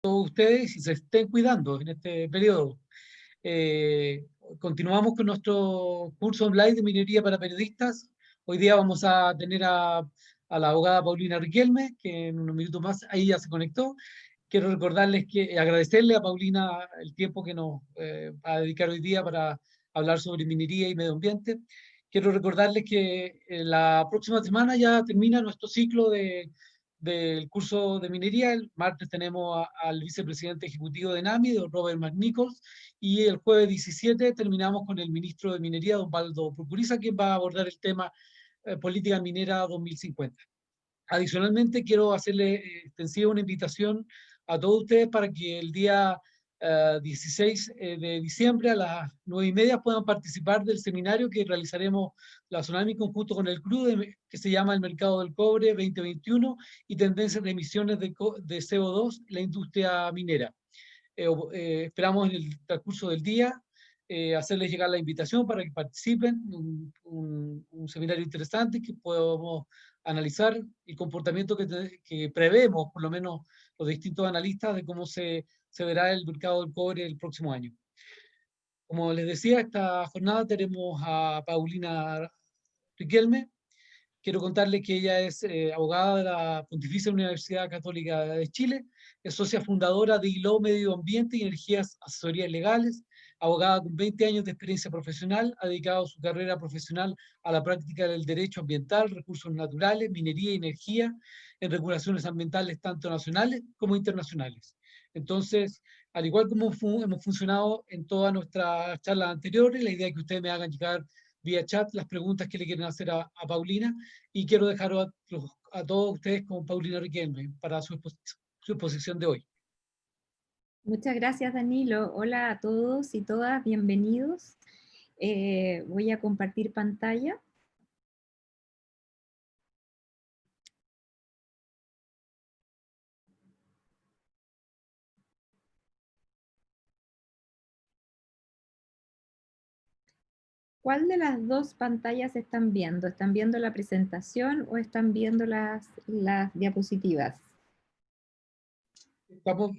todos ustedes y se estén cuidando en este periodo. Eh, Continuamos con nuestro curso online de minería para periodistas. Hoy día vamos a tener a la abogada Paulina Riquelme, que en unos minutos más ahí ya se conectó. Quiero recordarles agradecerle a Paulina el tiempo que nos va a dedicar hoy día para hablar sobre minería y medio ambiente. Quiero recordarles que la próxima semana ya termina nuestro ciclo del curso de minería. El martes tenemos al vicepresidente ejecutivo de NAMI, don Robert McNichols, y el jueves 17 terminamos con el ministro de Minería, don Baldo Procuriza, quien va a abordar el tema política minera 2050. Adicionalmente, quiero hacerle extensiva una invitación a todos ustedes para que el día 16 de diciembre a las 9:30 puedan participar del seminario que realizaremos la Tsunami conjunto con el CRU, que se llama El Mercado del Cobre 2021 y tendencias de emisiones de CO2 en la industria minera. Esperamos en el transcurso del día hacerles llegar la invitación para que participen, un seminario interesante que podamos analizar el comportamiento que prevemos, por lo menos los distintos analistas, de cómo se verá el mercado del cobre el próximo año. Como les decía, esta jornada tenemos a Paulina Riquelme. Quiero contarles que ella es abogada de la Pontificia Universidad Católica de Chile, es socia fundadora de ILO Medio Ambiente y Energías Asesorías Legales, abogada con 20 años de experiencia profesional, ha dedicado su carrera profesional a la práctica del derecho ambiental, recursos naturales, minería y energía, en regulaciones ambientales tanto nacionales como internacionales. Entonces, al igual como hemos funcionado en todas nuestras charlas anteriores, la idea es que ustedes me hagan llegar vía chat las preguntas que le quieren hacer a Paulina, y quiero dejar a todos ustedes con Paulina Riquelme para su exposición de hoy. Muchas gracias, Danilo. Hola a todos y todas, bienvenidos. Voy a compartir pantalla. ¿Cuál de las dos pantallas están viendo? ¿Están viendo la presentación o están viendo las diapositivas? Estamos,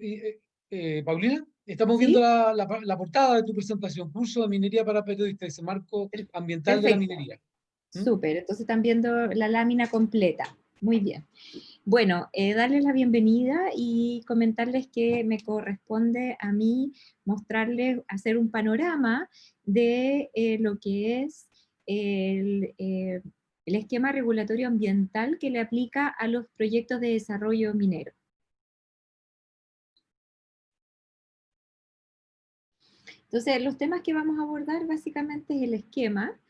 Paulina, estamos viendo ¿Sí? la portada de tu presentación, curso de minería para periodistas, ese marco ambiental de la Perfecto. minería. ¿Mm? Súper. Entonces están viendo la lámina completa. Muy bien. Bueno, darles la bienvenida y comentarles que me corresponde a mí mostrarles, hacer un panorama de lo que es el esquema regulatorio ambiental que le aplica a los proyectos de desarrollo minero. Entonces, los temas que vamos a abordar básicamente es el esquema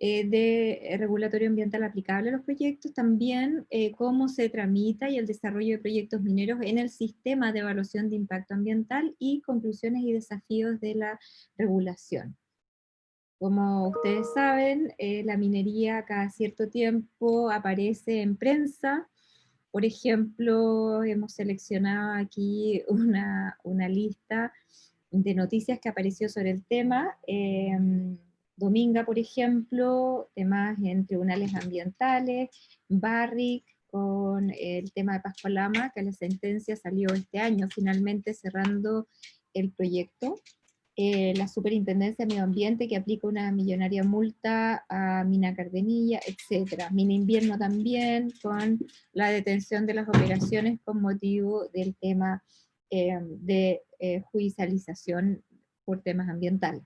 de regulatorio ambiental aplicable a los proyectos, también cómo se tramita y el desarrollo de proyectos mineros en el sistema de evaluación de impacto ambiental y conclusiones y desafíos de la regulación. Como ustedes saben, la minería cada cierto tiempo aparece en prensa. Por ejemplo, hemos seleccionado aquí una lista de noticias que apareció sobre el tema. Dominga, por ejemplo, temas en tribunales ambientales, Barrick con el tema de Pascua Lama, que la sentencia salió este año, finalmente cerrando el proyecto. La Superintendencia de Medio Ambiente que aplica una millonaria multa a Mina Cardenilla, etc. Mina Invierno también, con la detención de las operaciones con motivo del tema de judicialización por temas ambientales.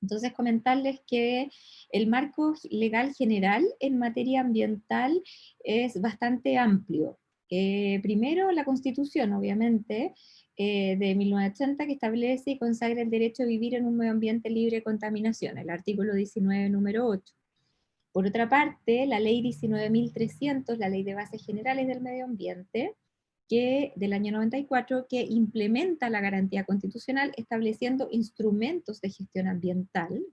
Entonces, comentarles que el marco legal general en materia ambiental es bastante amplio. Primero, la Constitución, obviamente, de 1980, que establece y consagra el derecho a vivir en un medio ambiente libre de contaminación, el artículo 19, número 8. Por otra parte, la ley 19.300, la ley de bases generales del medio ambiente, del año 94, que implementa la garantía constitucional estableciendo instrumentos de gestión ambiental,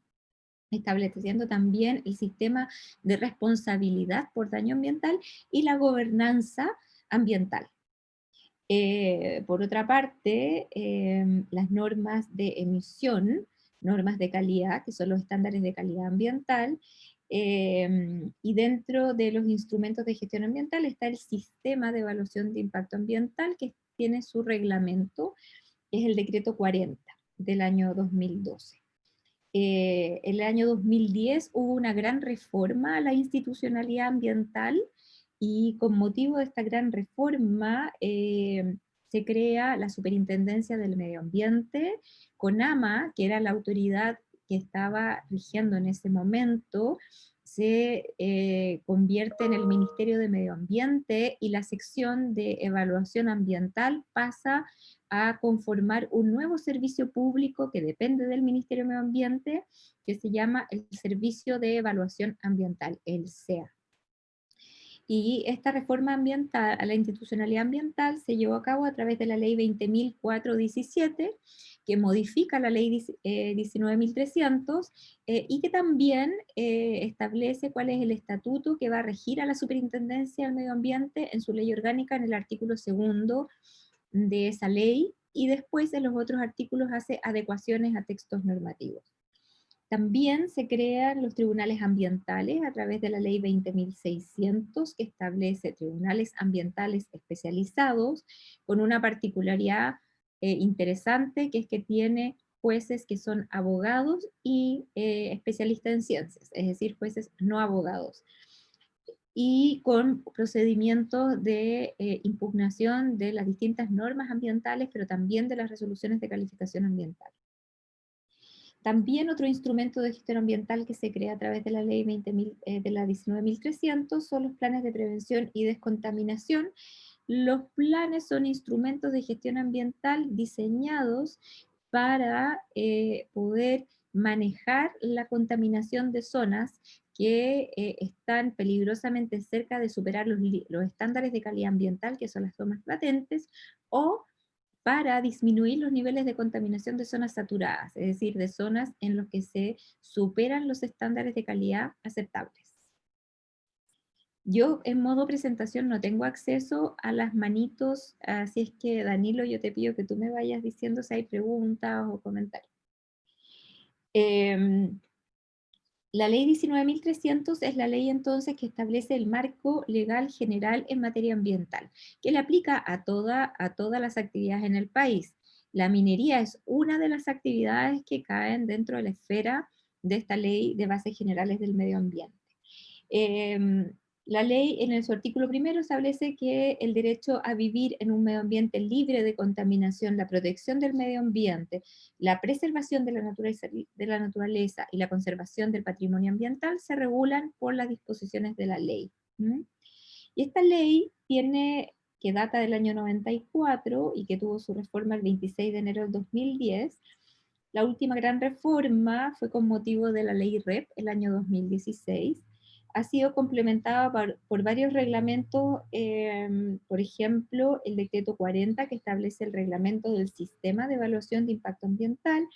estableciendo también el sistema de responsabilidad por daño ambiental y la gobernanza ambiental. Por otra parte, las normas de emisión, normas de calidad, que son los estándares de calidad ambiental, y dentro de los instrumentos de gestión ambiental está el sistema de evaluación de impacto ambiental, que tiene su reglamento, es el decreto 40 del año 2012. El año 2010 hubo una gran reforma a la institucionalidad ambiental y con motivo de esta gran reforma se crea la Superintendencia del Medio Ambiente, CONAMA, que era la autoridad que estaba rigiendo en ese momento, se convierte en el Ministerio de Medio Ambiente y la sección de evaluación ambiental pasa a conformar un nuevo servicio público que depende del Ministerio de Medio Ambiente, que se llama el Servicio de Evaluación Ambiental, el SEA. Y esta reforma ambiental, a la institucionalidad ambiental, se llevó a cabo a través de la ley 20.417, que modifica la ley 19.300, y que también establece cuál es el estatuto que va a regir a la Superintendencia del Medio Ambiente en su ley orgánica en el artículo 2 de esa ley, y después en los otros artículos hace adecuaciones a textos normativos. También se crean los tribunales ambientales a través de la ley 20.600, que establece tribunales ambientales especializados, con una particularidad interesante, que es que tiene jueces que son abogados y especialistas en ciencias, es decir, jueces no abogados, y con procedimientos de impugnación de las distintas normas ambientales, pero también de las resoluciones de calificación ambiental. También otro instrumento de gestión ambiental que se crea a través de la ley 20.000, de la 19.300 son los planes de prevención y descontaminación. Los planes son instrumentos de gestión ambiental diseñados para poder manejar la contaminación de zonas que están peligrosamente cerca de superar los estándares de calidad ambiental, que son las zonas latentes, o para disminuir los niveles de contaminación de zonas saturadas, es decir, de zonas en las que se superan los estándares de calidad aceptables. Yo en modo presentación no tengo acceso a las manitos, así es que Danilo, yo te pido que tú me vayas diciendo si hay preguntas o comentarios. La ley 19.300 es la ley entonces que establece el marco legal general en materia ambiental, que le aplica a todas las actividades en el país. La minería es una de las actividades que caen dentro de la esfera de esta ley de bases generales del medio ambiente. La ley en su artículo primero establece que el derecho a vivir en un medio ambiente libre de contaminación, la protección del medio ambiente, la preservación de la naturaleza y la conservación del patrimonio ambiental se regulan por las disposiciones de la ley. Y esta ley que data del año 94 y que tuvo su reforma el 26 de enero del 2010, la última gran reforma fue con motivo de la ley REP el año 2016, ha sido complementada por varios reglamentos, por ejemplo, el decreto 40, que establece el reglamento del sistema de evaluación de impacto ambiental,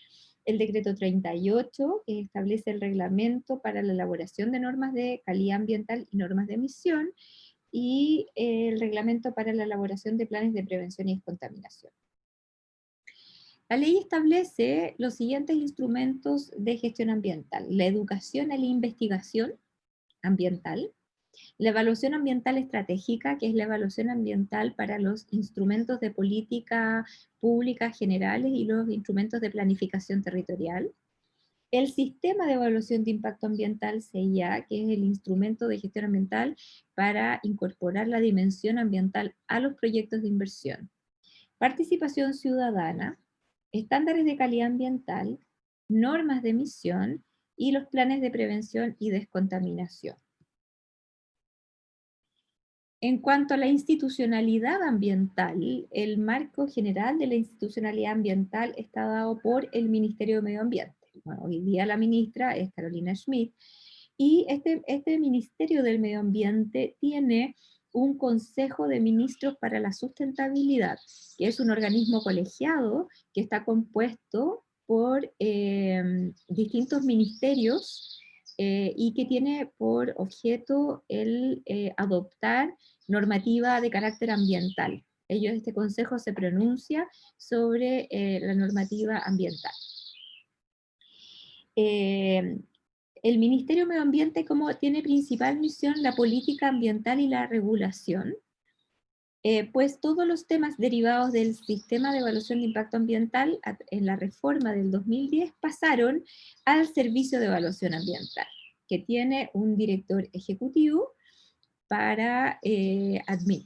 el decreto 38, que establece el reglamento para la elaboración de normas de calidad ambiental y normas de emisión, y el reglamento para la elaboración de planes de prevención y descontaminación. La ley establece los siguientes instrumentos de gestión ambiental: la educación y la investigación ambiental, la evaluación ambiental estratégica, que es la evaluación ambiental para los instrumentos de política pública generales y los instrumentos de planificación territorial, el sistema de evaluación de impacto ambiental CIA, que es el instrumento de gestión ambiental para incorporar la dimensión ambiental a los proyectos de inversión, participación ciudadana, estándares de calidad ambiental, normas de emisión y los planes de prevención y descontaminación. En cuanto a la institucionalidad ambiental, el marco general de la institucionalidad ambiental está dado por el Ministerio de Medio Ambiente. Bueno, hoy día la ministra es Carolina Schmidt, y este Ministerio del Medio Ambiente tiene un Consejo de Ministros para la Sustentabilidad, que es un organismo colegiado que está compuesto por distintos ministerios y que tiene por objeto el adoptar normativa de carácter ambiental. Este consejo se pronuncia sobre la normativa ambiental. El Ministerio de Medio Ambiente como tiene principal misión la política ambiental y la regulación. Pues todos los temas derivados del sistema de evaluación de impacto ambiental en la reforma del 2010 pasaron al servicio de evaluación ambiental, que tiene un director ejecutivo que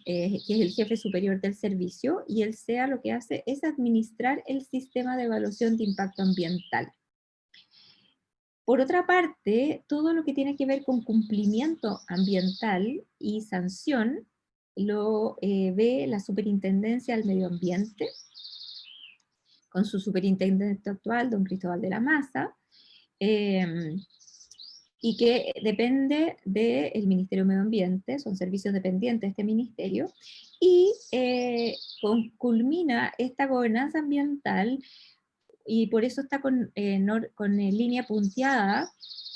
es el jefe superior del servicio, y el SEA lo que hace es administrar el sistema de evaluación de impacto ambiental. Por otra parte, todo lo que tiene que ver con cumplimiento ambiental y sanción lo ve la Superintendencia del Medio Ambiente, con su superintendente actual, don Cristóbal de la Maza, y que depende del Ministerio de Medio Ambiente, son servicios dependientes de este ministerio, y culmina esta gobernanza ambiental, y por eso está con línea punteada,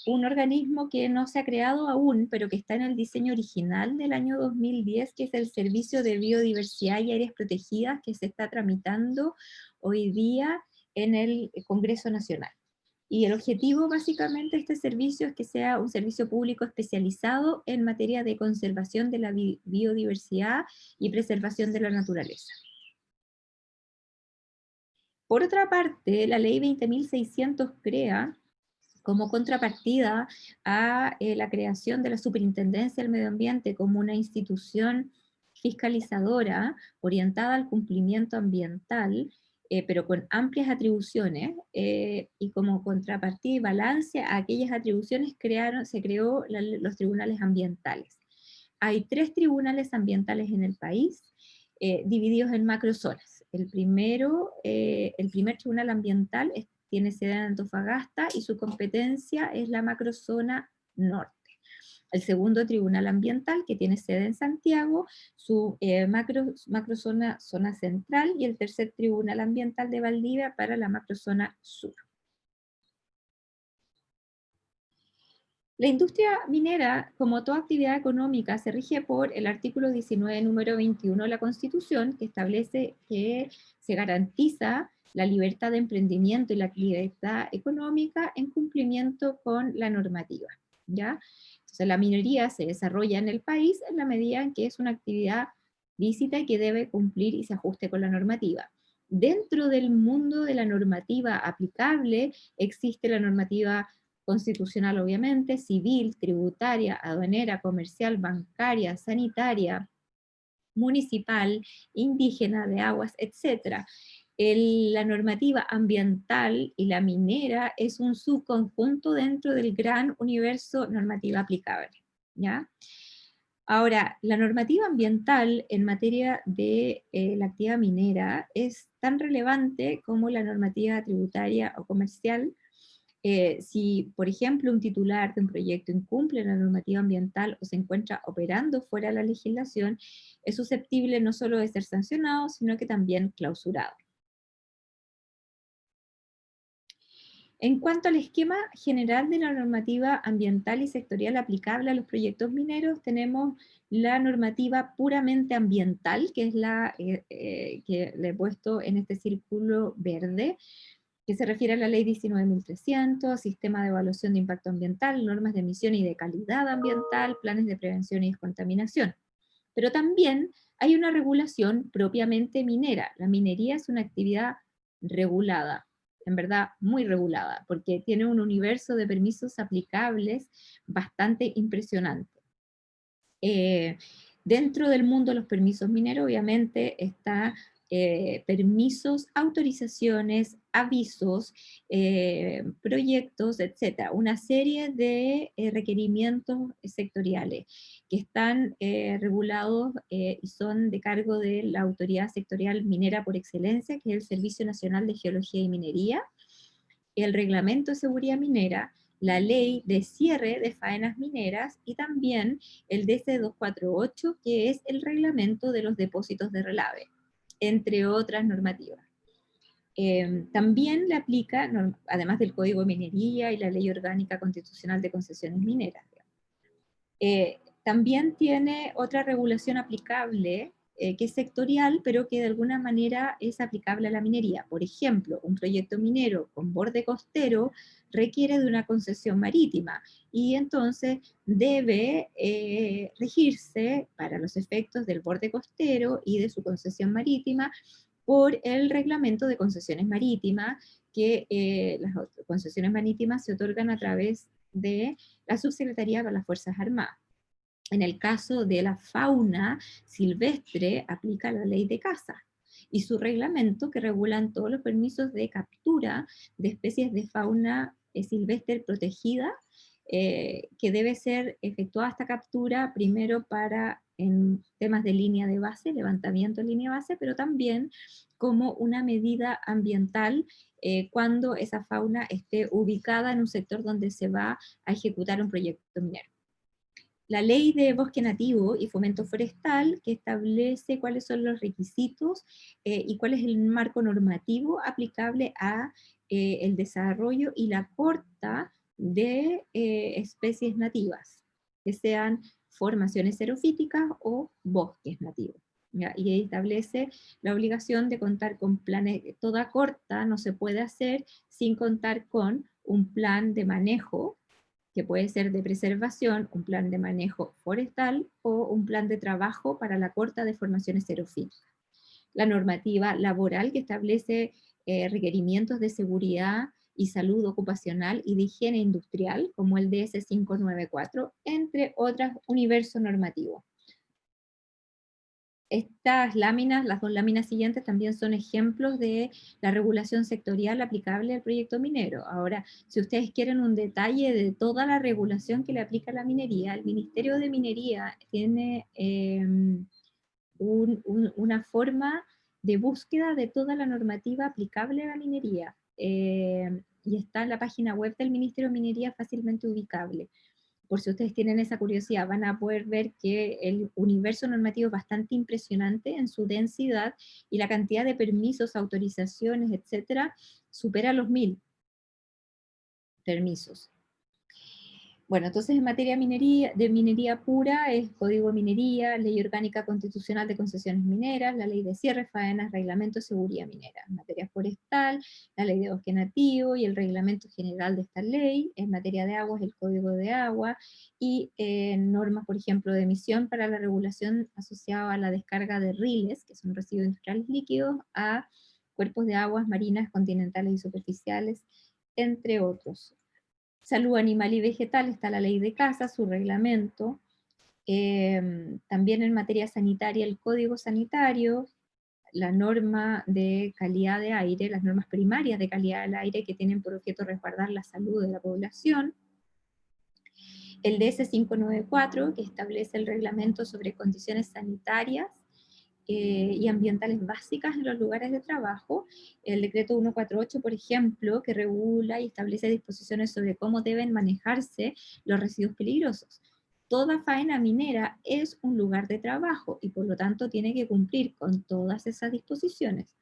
un organismo que no se ha creado aún, pero que está en el diseño original del año 2010, que es el Servicio de Biodiversidad y Áreas Protegidas, que se está tramitando hoy día en el Congreso Nacional. Y el objetivo básicamente de este servicio es que sea un servicio público especializado en materia de conservación de la biodiversidad y preservación de la naturaleza. Por otra parte, la ley 20.600 crea, como contrapartida a la creación de la Superintendencia del Medio Ambiente como una institución fiscalizadora orientada al cumplimiento ambiental, pero con amplias atribuciones, y como contrapartida y balance a aquellas atribuciones se creó los tribunales ambientales. Hay 3 tribunales ambientales en el país, divididos en macrozonas. El primer tribunal ambiental tiene sede en Antofagasta y su competencia es la macrozona norte. El segundo tribunal ambiental, que tiene sede en Santiago, su macrozona zona central, y el tercer tribunal ambiental de Valdivia para la macrozona sur. La industria minera, como toda actividad económica, se rige por el artículo 19, número 21 de la Constitución, que establece que se garantiza la libertad de emprendimiento y la libertad económica en cumplimiento con la normativa, ¿ya? Entonces la minería se desarrolla en el país en la medida en que es una actividad lícita y que debe cumplir y se ajuste con la normativa. Dentro del mundo de la normativa aplicable existe la normativa constitucional, obviamente, civil, tributaria, aduanera, comercial, bancaria, sanitaria, municipal, indígena, de aguas, etc. La normativa ambiental y la minera es un subconjunto dentro del gran universo normativa aplicable, ¿ya? Ahora, la normativa ambiental en materia de la actividad minera es tan relevante como la normativa tributaria o comercial. Si, por ejemplo, un titular de un proyecto incumple la normativa ambiental o se encuentra operando fuera de la legislación, es susceptible no solo de ser sancionado, sino que también clausurado. En cuanto al esquema general de la normativa ambiental y sectorial aplicable a los proyectos mineros, tenemos la normativa puramente ambiental, que es la que le he puesto en este círculo verde, que se refiere a la ley 19.300, sistema de evaluación de impacto ambiental, normas de emisión y de calidad ambiental, planes de prevención y descontaminación. Pero también hay una regulación propiamente minera. La minería es una actividad regulada, en verdad muy regulada, porque tiene un universo de permisos aplicables bastante impresionante. Dentro del mundo de los permisos mineros, obviamente, está permisos, autorizaciones, avisos, proyectos, etc. Una serie de requerimientos sectoriales que están regulados y son de cargo de la autoridad sectorial minera por excelencia, que es el Servicio Nacional de Geología y Minería, el Reglamento de Seguridad Minera, la Ley de Cierre de Faenas Mineras y también el DC 248, que es el Reglamento de los Depósitos de Relave, entre otras normativas. También le aplica, además del Código de Minería y la Ley Orgánica Constitucional de Concesiones Mineras. También tiene otra regulación aplicable que es sectorial, pero que de alguna manera es aplicable a la minería. Por ejemplo, un proyecto minero con borde costero requiere de una concesión marítima, y entonces debe regirse para los efectos del borde costero y de su concesión marítima por el reglamento de concesiones marítimas, que las concesiones marítimas se otorgan a través de la Subsecretaría para las Fuerzas Armadas. En el caso de la fauna silvestre, aplica la ley de caza y su reglamento, que regulan todos los permisos de captura de especies de fauna silvestre protegida, que debe ser efectuada esta captura primero para en temas de línea de base, levantamiento de línea de base, pero también como una medida ambiental cuando esa fauna esté ubicada en un sector donde se va a ejecutar un proyecto minero. La ley de bosque nativo y fomento forestal, que establece cuáles son los requisitos y cuál es el marco normativo aplicable a el desarrollo y la corta de especies nativas, que sean formaciones xerofíticas o bosques nativos. ¿Ya? Y establece la obligación de contar con planes. Toda corta no se puede hacer sin contar con un plan de manejo, que puede ser de preservación, un plan de manejo forestal o un plan de trabajo para la corta de formaciones xerofíticas. La normativa laboral, que establece requerimientos de seguridad y salud ocupacional y de higiene industrial, como el DS 594, entre otros universos normativos. Estas láminas, las dos láminas siguientes, también son ejemplos de la regulación sectorial aplicable al proyecto minero. Ahora, si ustedes quieren un detalle de toda la regulación que le aplica a la minería, el Ministerio de Minería tiene una forma de búsqueda de toda la normativa aplicable a la minería. Y está en la página web del Ministerio de Minería, fácilmente ubicable. Por si ustedes tienen esa curiosidad, van a poder ver que el universo normativo es bastante impresionante en su densidad y la cantidad de permisos, autorizaciones, etcétera, supera los 1000 permisos. Bueno, entonces en materia de minería pura es Código de Minería, Ley Orgánica Constitucional de Concesiones Mineras, la Ley de Cierre, Faenas, Reglamento de Seguridad Minera. En materia forestal, la Ley de Bosque Nativo y el Reglamento General de esta ley. En materia de aguas, el Código de Agua y normas, por ejemplo, de emisión para la regulación asociada a la descarga de riles, que son residuos industriales líquidos, a cuerpos de aguas marinas, continentales y superficiales, entre otros. Salud animal y vegetal, está la ley de caza, su reglamento. También en materia sanitaria, el código sanitario, la norma de calidad de aire, las normas primarias de calidad del aire que tienen por objeto resguardar la salud de la población. El DS 594, que establece el reglamento sobre condiciones sanitarias y ambientales básicas en los lugares de trabajo. El decreto 148, por ejemplo, que regula y establece disposiciones sobre cómo deben manejarse los residuos peligrosos. Toda faena minera es un lugar de trabajo y por lo tanto tiene que cumplir con todas esas disposiciones.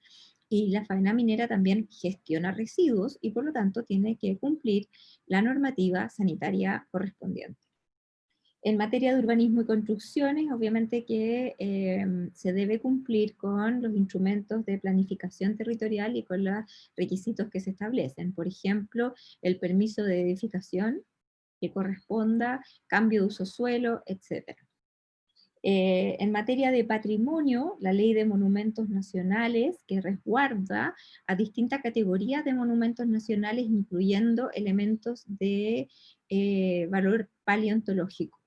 Y la faena minera también gestiona residuos y por lo tanto tiene que cumplir la normativa sanitaria correspondiente. En materia de urbanismo y construcciones, obviamente que se debe cumplir con los instrumentos de planificación territorial y con los requisitos que se establecen. Por ejemplo, el permiso de edificación que corresponda, cambio de uso suelo, etc. En materia de patrimonio, la ley de monumentos nacionales, que resguarda a distintas categorías de monumentos nacionales, incluyendo elementos de valor paleontológico.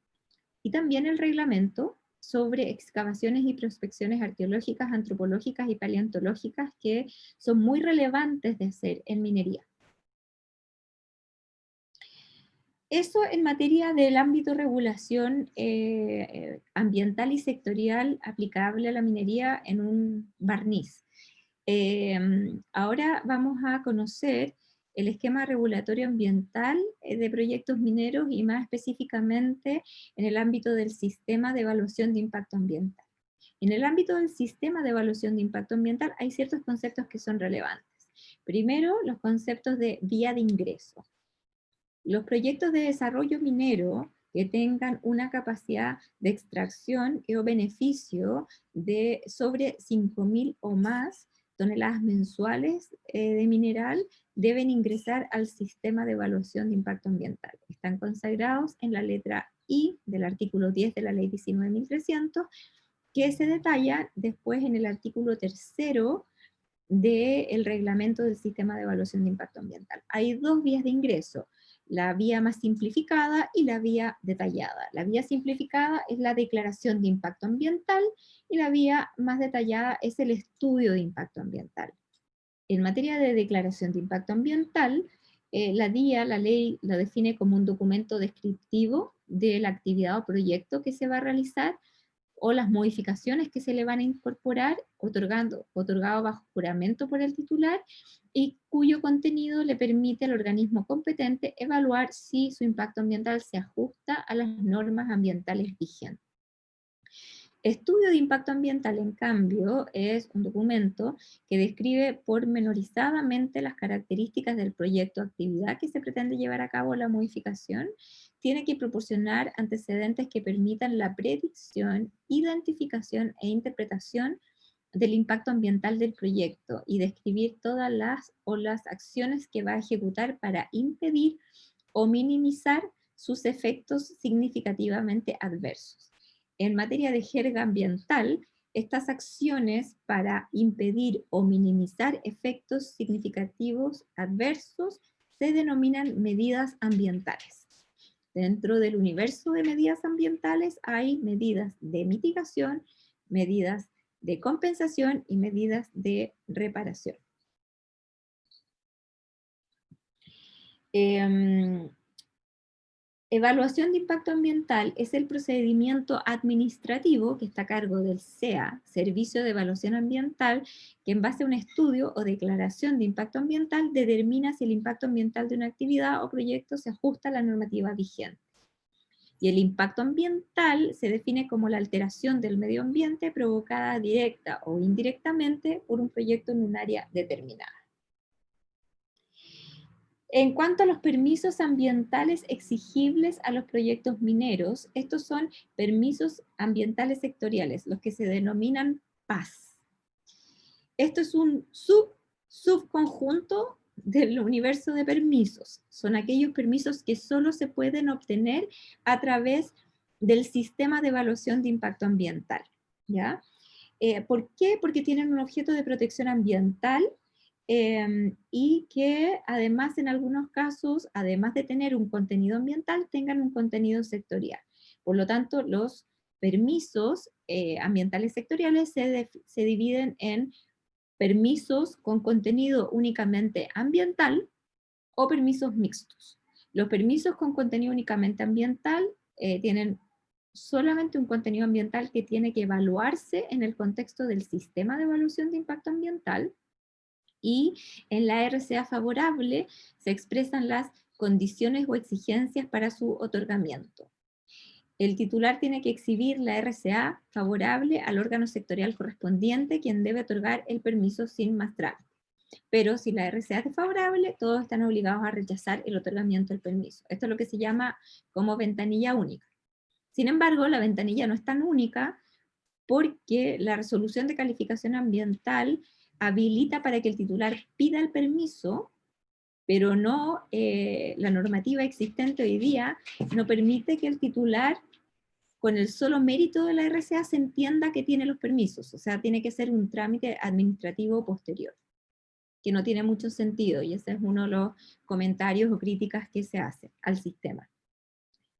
Y también el reglamento sobre excavaciones y prospecciones arqueológicas, antropológicas y paleontológicas que son muy relevantes de hacer en minería. Eso en materia del ámbito de regulación ambiental y sectorial aplicable a la minería en un barniz. Ahora vamos a conocer el esquema regulatorio ambiental de proyectos mineros y más específicamente en el ámbito del sistema de evaluación de impacto ambiental. En el ámbito del sistema de evaluación de impacto ambiental hay ciertos conceptos que son relevantes. Primero, los conceptos de vía de ingreso. Los proyectos de desarrollo minero que tengan una capacidad de extracción o beneficio de sobre 5.000 o más toneladas mensuales de mineral, deben ingresar al sistema de evaluación de impacto ambiental. Están consagrados en la letra I del artículo 10 de la ley 19.300, que se detalla después en el artículo 3º del reglamento del sistema de evaluación de impacto ambiental. Hay dos vías de ingreso, la vía más simplificada y la vía detallada. La vía simplificada es la declaración de impacto ambiental y la vía más detallada es el estudio de impacto ambiental. En materia de declaración de impacto ambiental, la DIA, la ley, la define como un documento descriptivo de la actividad o proyecto que se va a realizar, o las modificaciones que se le van a incorporar, otorgado bajo juramento por el titular, y cuyo contenido le permite al organismo competente evaluar si su impacto ambiental se ajusta a las normas ambientales vigentes. Estudio de impacto ambiental, en cambio, es un documento que describe pormenorizadamente las características del proyecto o actividad que se pretende llevar a cabo la modificación. Tiene que proporcionar antecedentes que permitan la predicción, identificación e interpretación del impacto ambiental del proyecto y describir todas las acciones que va a ejecutar para impedir o minimizar sus efectos significativamente adversos. En materia de jerga ambiental, estas acciones para impedir o minimizar efectos significativos adversos se denominan medidas ambientales. Dentro del universo de medidas ambientales hay medidas de mitigación, medidas de compensación y medidas de reparación. Evaluación de impacto ambiental es el procedimiento administrativo que está a cargo del SEA, Servicio de Evaluación Ambiental, que en base a un estudio o declaración de impacto ambiental determina si el impacto ambiental de una actividad o proyecto se ajusta a la normativa vigente. Y el impacto ambiental se define como la alteración del medio ambiente provocada directa o indirectamente por un proyecto en un área determinada. En cuanto a los permisos ambientales exigibles a los proyectos mineros, estos son permisos ambientales sectoriales, los que se denominan PAS. Esto es un subconjunto del universo de permisos. Son aquellos permisos que solo se pueden obtener a través del sistema de evaluación de impacto ambiental, ¿ya? ¿Por qué? Porque tienen un objeto de protección ambiental y que además en algunos casos, además de tener un contenido ambiental, tengan un contenido sectorial. Por lo tanto, los permisos ambientales sectoriales se dividen en permisos con contenido únicamente ambiental o permisos mixtos. Los permisos con contenido únicamente ambiental tienen solamente un contenido ambiental que tiene que evaluarse en el contexto del sistema de evaluación de impacto ambiental, y en la RCA favorable se expresan las condiciones o exigencias para su otorgamiento. El titular tiene que exhibir la RCA favorable al órgano sectorial correspondiente, quien debe otorgar el permiso sin más trámite. Pero si la RCA es desfavorable, todos están obligados a rechazar el otorgamiento del permiso. Esto es lo que se llama como ventanilla única. Sin embargo, la ventanilla no es tan única porque la resolución de calificación ambiental habilita para que el titular pida el permiso, pero no, la normativa existente hoy día no permite que el titular, con el solo mérito de la RCA, se entienda que tiene los permisos. O sea, tiene que ser un trámite administrativo posterior, que no tiene mucho sentido, y ese es uno de los comentarios o críticas que se hace al sistema.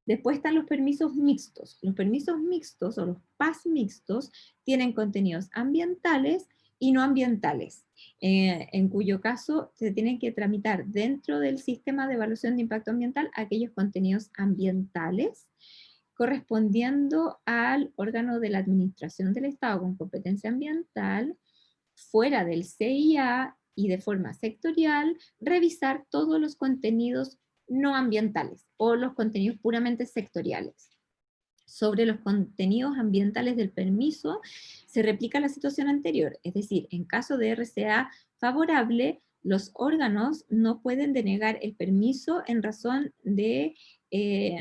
Después están los permisos mixtos. Los permisos mixtos o los PAS mixtos tienen contenidos ambientales y no ambientales, en cuyo caso se tienen que tramitar dentro del sistema de evaluación de impacto ambiental aquellos contenidos ambientales correspondiendo al órgano de la administración del Estado con competencia ambiental, fuera del CIA y de forma sectorial, revisar todos los contenidos no ambientales o los contenidos puramente sectoriales. Sobre los contenidos ambientales del permiso se replica la situación anterior, es decir, en caso de RCA favorable, los órganos no pueden denegar el permiso en razón de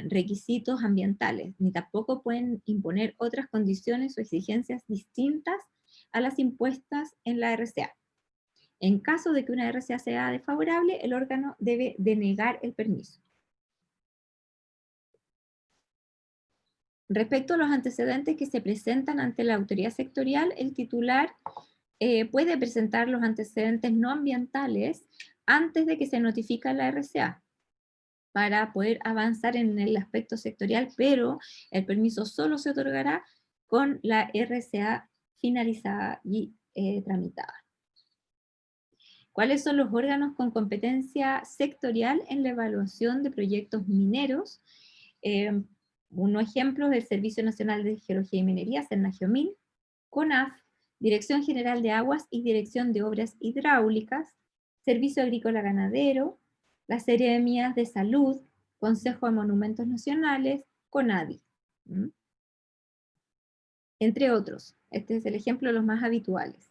requisitos ambientales, ni tampoco pueden imponer otras condiciones o exigencias distintas a las impuestas en la RCA. En caso de que una RCA sea desfavorable, el órgano debe denegar el permiso. Respecto a los antecedentes que se presentan ante la autoridad sectorial, el titular puede presentar los antecedentes no ambientales antes de que se notifique la RCA para poder avanzar en el aspecto sectorial, pero el permiso solo se otorgará con la RCA finalizada y tramitada. ¿Cuáles son los órganos con competencia sectorial en la evaluación de proyectos mineros? Unos ejemplos del Servicio Nacional de Geología y Minería, SERNAGEOMIN, CONAF, Dirección General de Aguas y Dirección de Obras Hidráulicas, Servicio Agrícola Ganadero, la Seremías de Salud, Consejo de Monumentos Nacionales, CONADI, entre otros. Este es el ejemplo de los más habituales.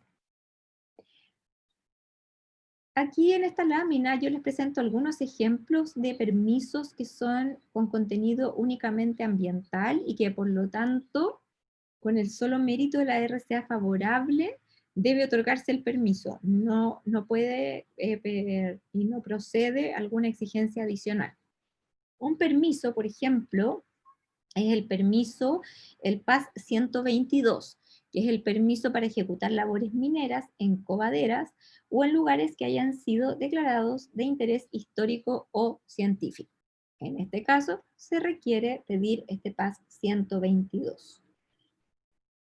Aquí en esta lámina yo les presento algunos ejemplos de permisos que son con contenido únicamente ambiental y que por lo tanto, con el solo mérito de la RCA favorable, debe otorgarse el permiso. No puede y no procede alguna exigencia adicional. Un permiso, por ejemplo, es el permiso, el PAS 122, que es el permiso para ejecutar labores mineras en cobaderas o en lugares que hayan sido declarados de interés histórico o científico. En este caso, se requiere pedir este PAS 122.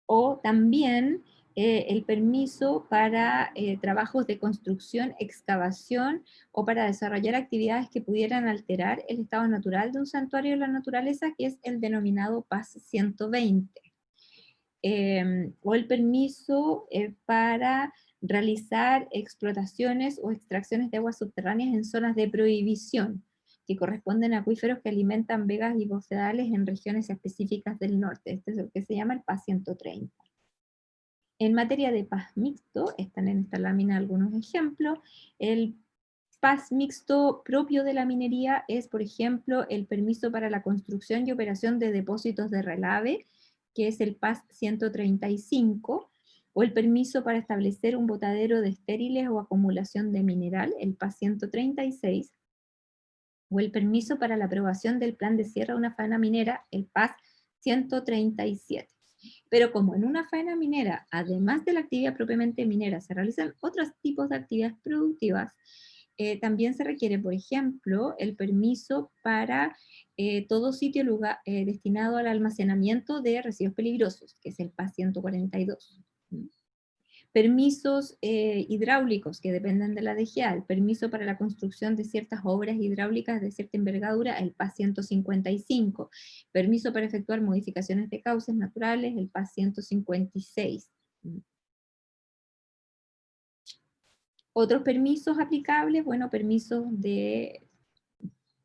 O también el permiso para trabajos de construcción, excavación o para desarrollar actividades que pudieran alterar el estado natural de un santuario de la naturaleza, que es el denominado PAS 120. O el permiso para realizar explotaciones o extracciones de aguas subterráneas en zonas de prohibición, que corresponden a acuíferos que alimentan vegas y bofedales en regiones específicas del norte. Este es lo que se llama el PAS 130. En materia de PAS mixto, están en esta lámina algunos ejemplos. El PAS mixto propio de la minería es, por ejemplo, el permiso para la construcción y operación de depósitos de relave, que es el PAS 135, o el permiso para establecer un botadero de estériles o acumulación de mineral, el PAS 136, o el permiso para la aprobación del plan de cierre de una faena minera, el PAS 137. Pero como en una faena minera, además de la actividad propiamente minera, se realizan otros tipos de actividades productivas, también se requiere, por ejemplo, el permiso para todo sitio lugar, destinado al almacenamiento de residuos peligrosos, que es el PAS 142. Permisos hidráulicos que dependen de la DGA, el permiso para la construcción de ciertas obras hidráulicas de cierta envergadura, el PAS 155, permiso para efectuar modificaciones de cauces naturales, el PAS 156. Otros permisos aplicables, bueno, permisos de,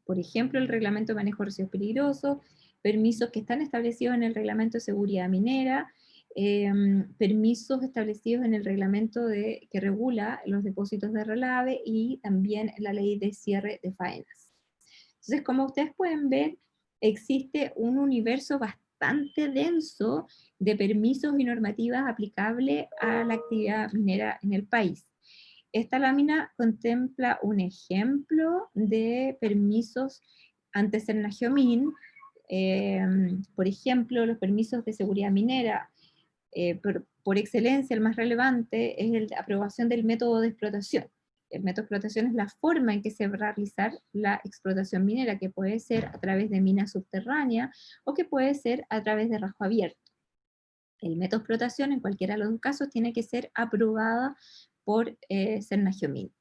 por ejemplo, el Reglamento de Manejo de Residuos Peligrosos, permisos que están establecidos en el Reglamento de Seguridad Minera, permisos establecidos en el reglamento que regula los depósitos de relave y también la ley de cierre de faenas. Entonces, como ustedes pueden ver, existe un universo bastante denso de permisos y normativas aplicables a la actividad minera en el país. Esta lámina contempla un ejemplo de permisos ante SERNAGEOMIN, por ejemplo, los permisos de seguridad minera. Por excelencia, el más relevante es la aprobación del método de explotación. El método de explotación es la forma en que se va a realizar la explotación minera, que puede ser a través de minas subterráneas o que puede ser a través de rasgo abierto. El método de explotación, en cualquiera de los dos casos, tiene que ser aprobada por SERNAGEOMIN.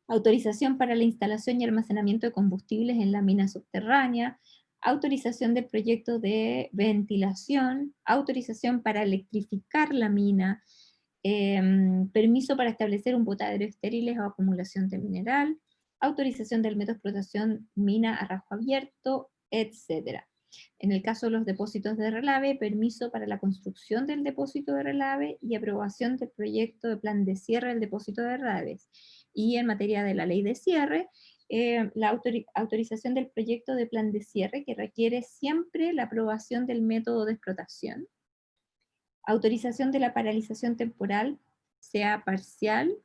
Autorización para la instalación y almacenamiento de combustibles en la mina subterránea, autorización del proyecto de ventilación, autorización para electrificar la mina, permiso para establecer un botadero de estériles o acumulación de mineral, autorización del método de explotación mina a rasgo abierto, etc. En el caso de los depósitos de relave, permiso para la construcción del depósito de relave y aprobación del proyecto de plan de cierre del depósito de relaves. Y en materia de la ley de cierre, la autorización del proyecto de plan de cierre, que requiere siempre la aprobación del método de explotación, autorización de la paralización temporal, sea parcial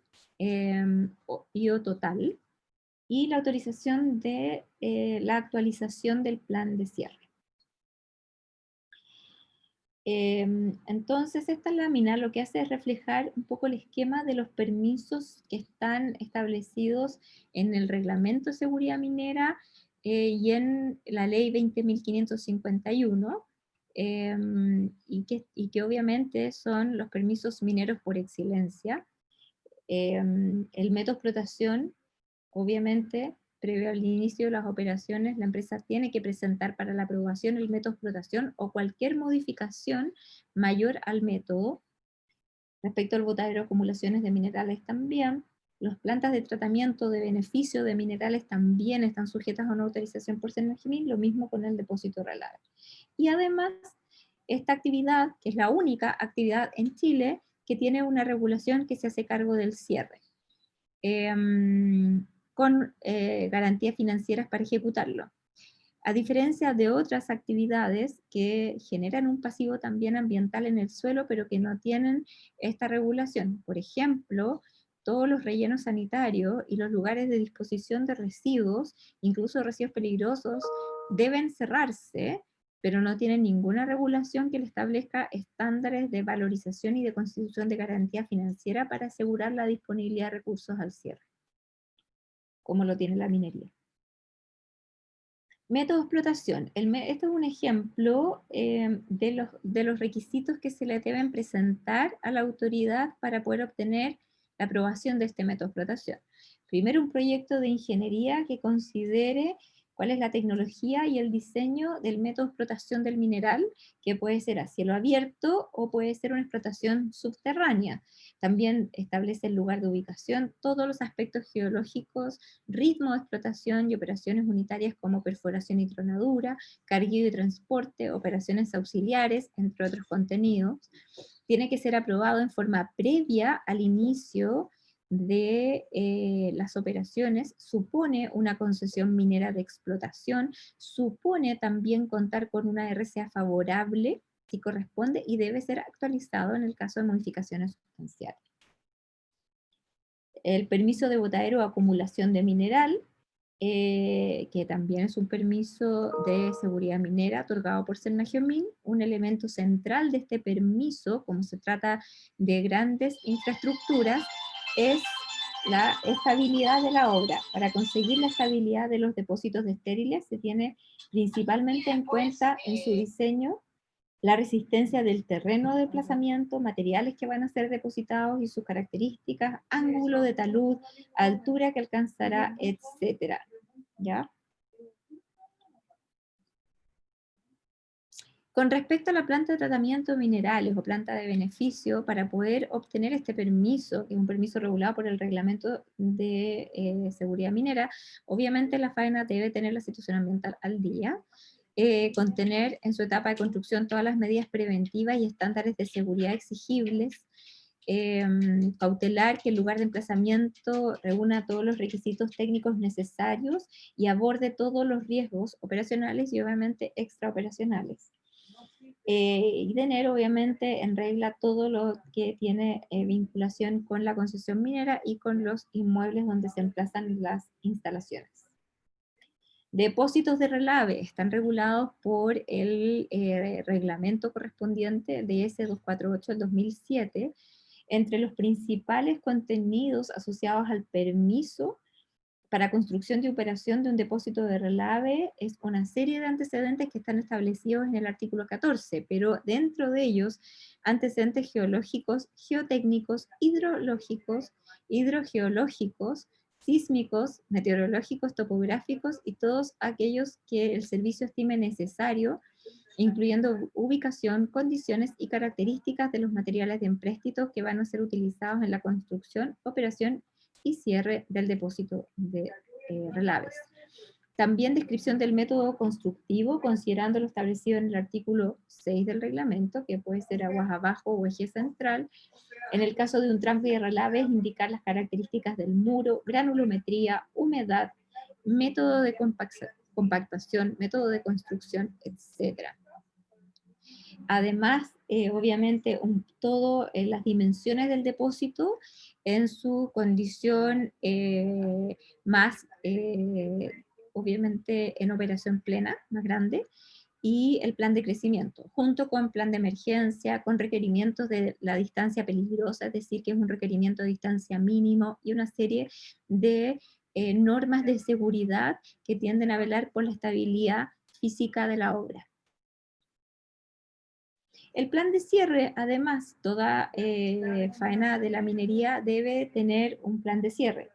o total, y la autorización de la actualización del plan de cierre. Entonces, esta lámina lo que hace es reflejar un poco el esquema de los permisos que están establecidos en el Reglamento de Seguridad Minera y en la Ley 20.551, y que obviamente son los permisos mineros por excelencia. El método de explotación, obviamente, previo al inicio de las operaciones, la empresa tiene que presentar para la aprobación el método de explotación o cualquier modificación mayor al método. Respecto al botadero de acumulaciones de minerales también, las plantas de tratamiento de beneficio de minerales también están sujetas a una autorización por Senergimín, lo mismo con el depósito relave. Y además, esta actividad, que es la única actividad en Chile, que tiene una regulación que se hace cargo del cierre, con garantías financieras para ejecutarlo. A diferencia de otras actividades que generan un pasivo también ambiental en el suelo, pero que no tienen esta regulación. Por ejemplo, todos los rellenos sanitarios y los lugares de disposición de residuos, incluso residuos peligrosos, deben cerrarse, pero no tienen ninguna regulación que le establezca estándares de valorización y de constitución de garantía financiera para asegurar la disponibilidad de recursos al cierre, como lo tiene la minería. Método de explotación. Este es un ejemplo de los requisitos que se le deben presentar a la autoridad para poder obtener la aprobación de este método de explotación. Primero, un proyecto de ingeniería que considere cuál es la tecnología y el diseño del método de explotación del mineral, que puede ser a cielo abierto o puede ser una explotación subterránea. También establece el lugar de ubicación, todos los aspectos geológicos, ritmo de explotación y operaciones unitarias como perforación y tronadura, cargueo y transporte, operaciones auxiliares, entre otros contenidos. Tiene que ser aprobado en forma previa al inicio de las operaciones, supone una concesión minera de explotación, supone también contar con una RCA favorable si corresponde y debe ser actualizado en el caso de modificaciones sustanciales. El permiso de botadero o acumulación de mineral, que también es un permiso de seguridad minera otorgado por Senergimín. Un elemento central de este permiso, como se trata de grandes infraestructuras, es la estabilidad de la obra. Para conseguir la estabilidad de los depósitos de estériles se tiene principalmente en cuenta en su diseño la resistencia del terreno de desplazamiento, materiales que van a ser depositados y sus características, ángulo de talud, altura que alcanzará, etcétera. ¿Ya? Con respecto a la planta de tratamiento de minerales o planta de beneficio, para poder obtener este permiso, que es un permiso regulado por el Reglamento de Seguridad Minera, obviamente la faena debe tener la situación ambiental al día, contener en su etapa de construcción todas las medidas preventivas y estándares de seguridad exigibles, cautelar que el lugar de emplazamiento reúna todos los requisitos técnicos necesarios y aborde todos los riesgos operacionales y obviamente extraoperacionales. Y tener obviamente en regla todo lo que tiene vinculación con la concesión minera y con los inmuebles donde se emplazan las instalaciones. Depósitos de relave están regulados por el reglamento correspondiente DS 248 del 2007. Entre los principales contenidos asociados al permiso para construcción y operación de un depósito de relave es una serie de antecedentes que están establecidos en el artículo 14, pero dentro de ellos, antecedentes geológicos, geotécnicos, hidrológicos, hidrogeológicos, sísmicos, meteorológicos, topográficos y todos aquellos que el servicio estime necesario, incluyendo ubicación, condiciones y características de los materiales de empréstito que van a ser utilizados en la construcción, operación y cierre del depósito de relaves. También descripción del método constructivo, considerando lo establecido en el artículo 6 del reglamento, que puede ser aguas abajo o eje central. En el caso de un tranque de relaves, indicar las características del muro, granulometría, humedad, método de compactación, método de construcción, etc. Además, obviamente, todo las dimensiones del depósito en su condición más, obviamente, en operación plena, más grande, y el plan de crecimiento, junto con plan de emergencia, con requerimientos de la distancia peligrosa, es decir, que es un requerimiento de distancia mínimo, y una serie de normas de seguridad que tienden a velar por la estabilidad física de la obra. El plan de cierre, además, toda faena de la minería debe tener un plan de cierre.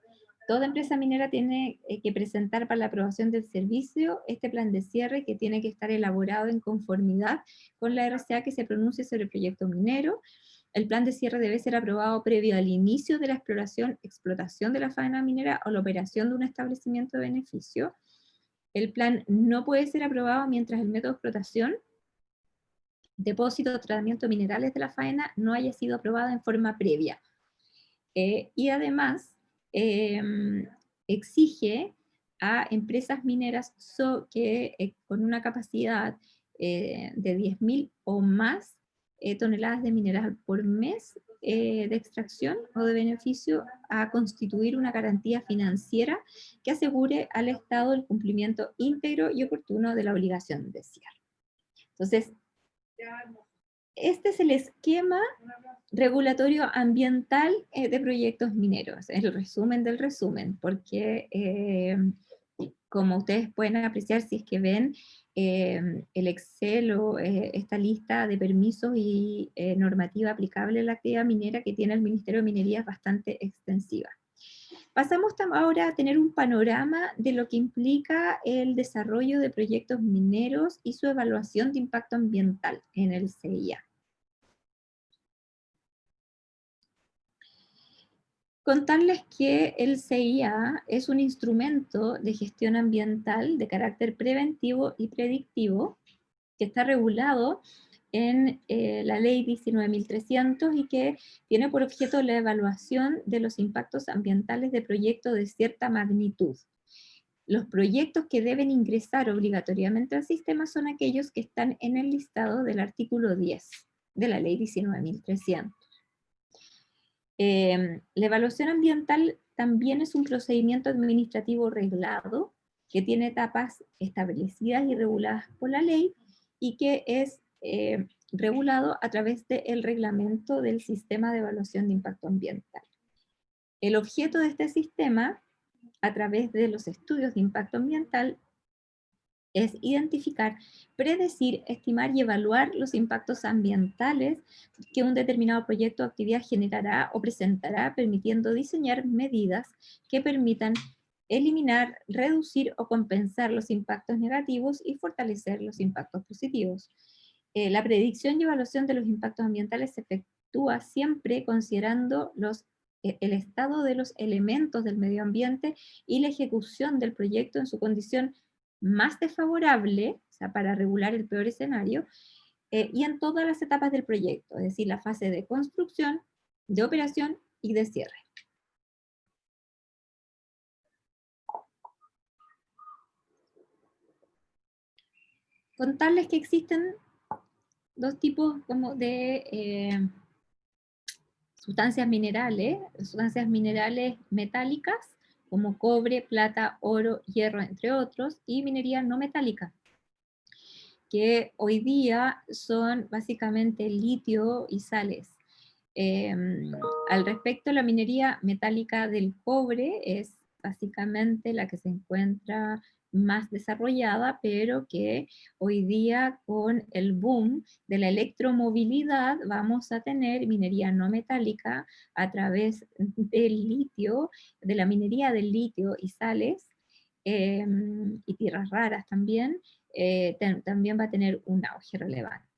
Toda empresa minera tiene que presentar para la aprobación del servicio este plan de cierre, que tiene que estar elaborado en conformidad con la RCA que se pronuncie sobre el proyecto minero. El plan de cierre debe ser aprobado previo al inicio de la explotación de la faena minera o la operación de un establecimiento de beneficio. El plan no puede ser aprobado mientras el método de explotación, depósito o tratamiento de minerales de la faena no haya sido aprobado en forma previa. Y además, exige a empresas mineras que con una capacidad de 10.000 o más toneladas de mineral por mes de extracción o de beneficio, a constituir una garantía financiera que asegure al Estado el cumplimiento íntegro y oportuno de la obligación de cierre. Entonces, este es el esquema regulatorio ambiental de proyectos mineros, el resumen del resumen, porque como ustedes pueden apreciar si es que ven el Excel o esta lista de permisos y normativa aplicable a la actividad minera que tiene el Ministerio de Minería es bastante extensiva. Pasamos ahora a tener un panorama de lo que implica el desarrollo de proyectos mineros y su evaluación de impacto ambiental en el CIA. Contarles que el CIA es un instrumento de gestión ambiental de carácter preventivo y predictivo que está regulado en la ley 19.300 y que tiene por objeto la evaluación de los impactos ambientales de proyectos de cierta magnitud. Los proyectos que deben ingresar obligatoriamente al sistema son aquellos que están en el listado del artículo 10 de la ley 19.300. La evaluación ambiental también es un procedimiento administrativo reglado que tiene etapas establecidas y reguladas por la ley y que es regulado a través del reglamento del sistema de evaluación de impacto ambiental. El objeto de este sistema, a través de los estudios de impacto ambiental, es identificar, predecir, estimar y evaluar los impactos ambientales que un determinado proyecto o actividad generará o presentará, permitiendo diseñar medidas que permitan eliminar, reducir o compensar los impactos negativos y fortalecer los impactos positivos. La predicción y evaluación de los impactos ambientales se efectúa siempre considerando el estado de los elementos del medio ambiente y la ejecución del proyecto en su condición más desfavorable, o sea, para regular el peor escenario, y en todas las etapas del proyecto, es decir, la fase de construcción, de operación y de cierre. Contarles que existen dos tipos como de sustancias minerales metálicas, como cobre, plata, oro, hierro, entre otros, y minería no metálica, que hoy día son básicamente litio y sales. Al respecto, la minería metálica del cobre es básicamente la que se encuentra más desarrollada, pero que hoy día con el boom de la electromovilidad vamos a tener minería no metálica a través del litio, de la minería del litio y sales, y tierras raras también, también va a tener un auge relevante.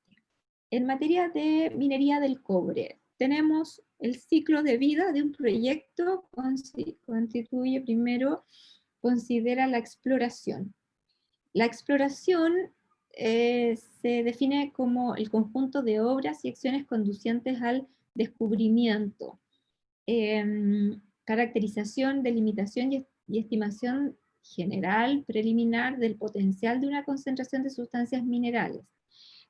En materia de minería del cobre, tenemos el ciclo de vida de un proyecto, constituye primero considera la exploración. La exploración se define como el conjunto de obras y acciones conducientes al descubrimiento, caracterización, delimitación y estimación general, preliminar, del potencial de una concentración de sustancias minerales.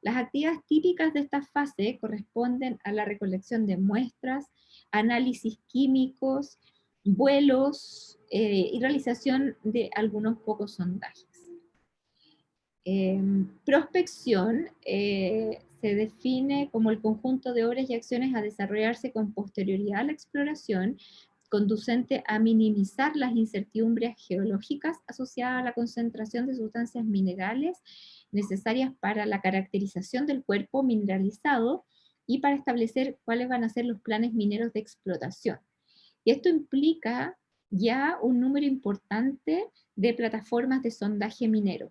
Las actividades típicas de esta fase corresponden a la recolección de muestras, análisis químicos, vuelos y realización de algunos pocos sondajes. Prospección se define como el conjunto de obras y acciones a desarrollarse con posterioridad a la exploración, conducente a minimizar las incertidumbres geológicas asociadas a la concentración de sustancias minerales necesarias para la caracterización del cuerpo mineralizado y para establecer cuáles van a ser los planes mineros de explotación. Y esto implica ya un número importante de plataformas de sondaje minero.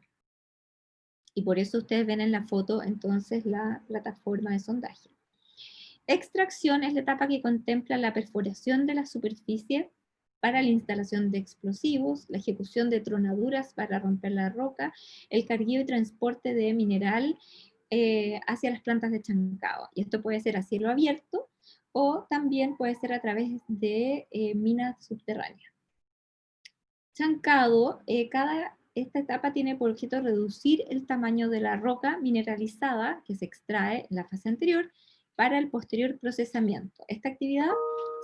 Y por eso ustedes ven en la foto entonces la plataforma de sondaje. Extracción es la etapa que contempla la perforación de la superficie para la instalación de explosivos, la ejecución de tronaduras para romper la roca, el cargueo y transporte de mineral hacia las plantas de chancado. Y esto puede ser a cielo abierto o también puede ser a través de minas subterráneas. Chancado, esta etapa tiene por objeto reducir el tamaño de la roca mineralizada que se extrae en la fase anterior para el posterior procesamiento. Esta actividad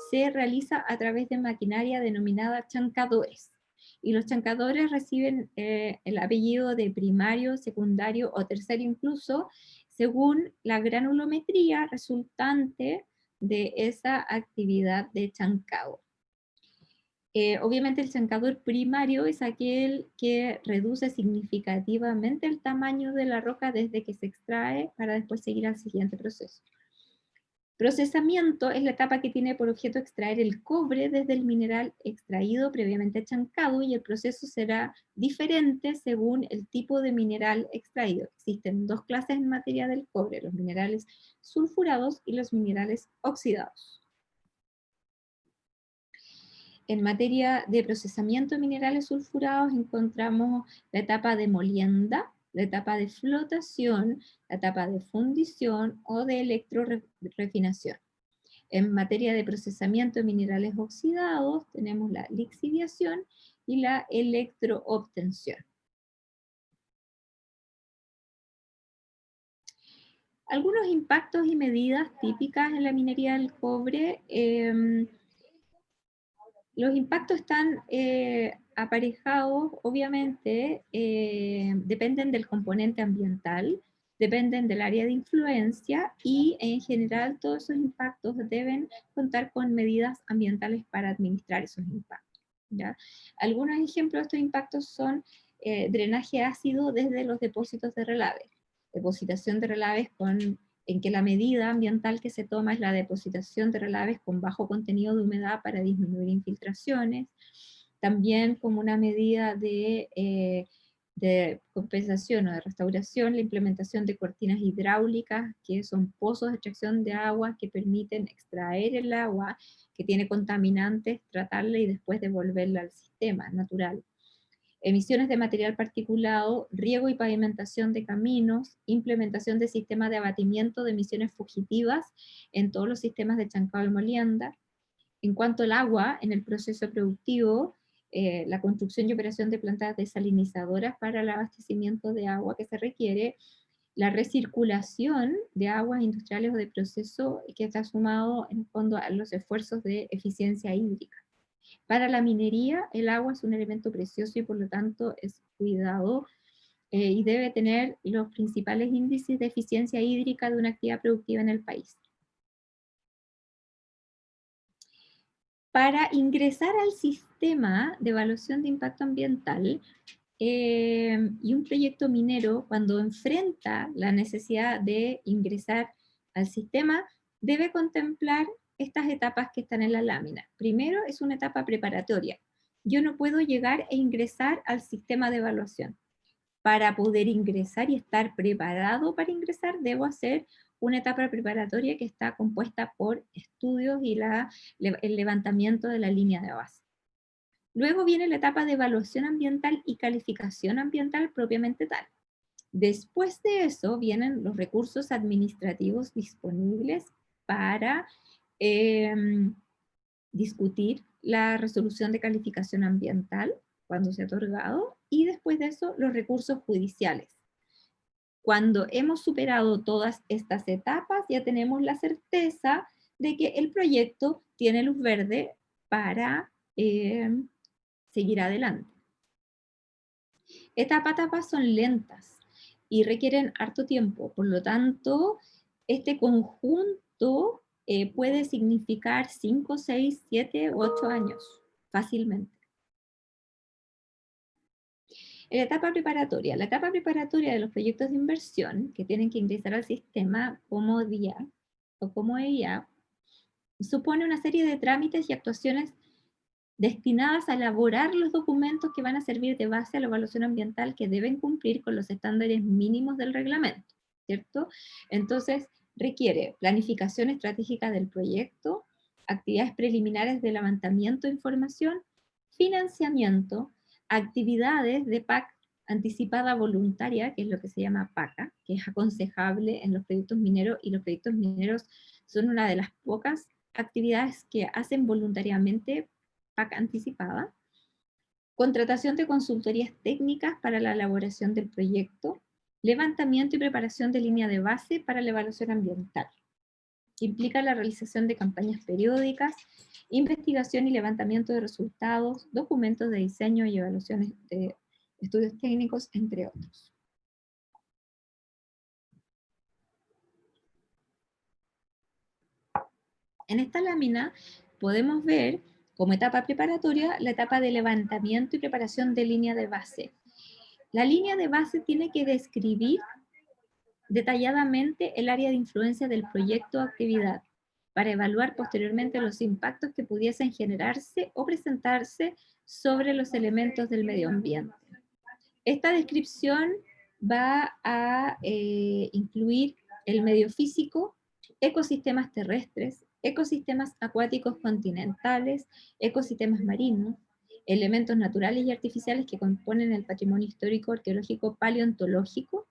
se realiza a través de maquinaria denominada chancadores. Y los chancadores reciben el apellido de primario, secundario o terciario incluso, según la granulometría resultante de esa actividad de chancado. Obviamente el chancador primario es aquel que reduce significativamente el tamaño de la roca desde que se extrae para después seguir al siguiente proceso. Procesamiento es la etapa que tiene por objeto extraer el cobre desde el mineral extraído previamente chancado, y el proceso será diferente según el tipo de mineral extraído. Existen dos clases en materia del cobre: los minerales sulfurados y los minerales oxidados. En materia de procesamiento de minerales sulfurados encontramos la etapa de molienda, la etapa de flotación, la etapa de fundición o de electrorefinación. En materia de procesamiento de minerales oxidados tenemos la lixiviación y la electroobtención. Algunos impactos y medidas típicas en la minería del cobre. Los impactos están aparejados, obviamente, dependen del componente ambiental, dependen del área de influencia y en general todos esos impactos deben contar con medidas ambientales para administrar esos impactos, ¿ya? Algunos ejemplos de estos impactos son drenaje ácido desde los depósitos de relave, depositación de relaves en que la medida ambiental que se toma es la depositación de relaves con bajo contenido de humedad para disminuir infiltraciones, también como una medida de compensación o de restauración, la implementación de cortinas hidráulicas, que son pozos de extracción de agua que permiten extraer el agua que tiene contaminantes, tratarla y después devolverla al sistema natural. Emisiones de material particulado, riego y pavimentación de caminos, implementación de sistemas de abatimiento de emisiones fugitivas en todos los sistemas de chancado y molienda. En cuanto al agua, en el proceso productivo, la construcción y operación de plantas desalinizadoras para el abastecimiento de agua que se requiere, la recirculación de aguas industriales o de proceso que está sumado en el fondo a los esfuerzos de eficiencia hídrica. Para la minería, el agua es un elemento precioso y por lo tanto es cuidado y debe tener los principales índices de eficiencia hídrica de una actividad productiva en el país. Para ingresar al sistema de evaluación de impacto ambiental y un proyecto minero, cuando enfrenta la necesidad de ingresar al sistema, debe contemplar estas etapas que están en la lámina. Primero es una etapa preparatoria. Yo no puedo llegar e ingresar al sistema de evaluación. Para poder ingresar y estar preparado para ingresar, debo hacer una etapa preparatoria que está compuesta por estudios y el levantamiento de la línea de base. Luego viene la etapa de evaluación ambiental y calificación ambiental propiamente tal. Después de eso vienen los recursos administrativos disponibles para discutir la resolución de calificación ambiental cuando se ha otorgado, y después de eso los recursos judiciales. Cuando hemos superado todas estas etapas, ya tenemos la certeza de que el proyecto tiene luz verde para seguir adelante. Etapas a etapas son lentas y requieren harto tiempo, por lo tanto, este conjunto puede significar 5, 6, 7, 8 años, fácilmente. La etapa preparatoria de los proyectos de inversión que tienen que ingresar al sistema como DIA o como EIA, supone una serie de trámites y actuaciones destinadas a elaborar los documentos que van a servir de base a la evaluación ambiental, que deben cumplir con los estándares mínimos del reglamento, ¿cierto? Entonces, requiere planificación estratégica del proyecto, actividades preliminares de levantamiento de información, financiamiento, actividades de PAC anticipada voluntaria, que es lo que se llama PACA, que es aconsejable en los proyectos mineros, y los proyectos mineros son una de las pocas actividades que hacen voluntariamente PAC anticipada, contratación de consultorías técnicas para la elaboración del proyecto, levantamiento y preparación de línea de base para la evaluación ambiental. Implica la realización de campañas periódicas, investigación y levantamiento de resultados, documentos de diseño y evaluaciones de estudios técnicos, entre otros. En esta lámina podemos ver como etapa preparatoria la etapa de levantamiento y preparación de línea de base. La línea de base tiene que describir detalladamente el área de influencia del proyecto o actividad, para evaluar posteriormente los impactos que pudiesen generarse o presentarse sobre los elementos del medio ambiente. Esta descripción va a incluir el medio físico, ecosistemas terrestres, ecosistemas acuáticos continentales, ecosistemas marinos, elementos naturales y artificiales que componen el patrimonio histórico, arqueológico, paleontológico,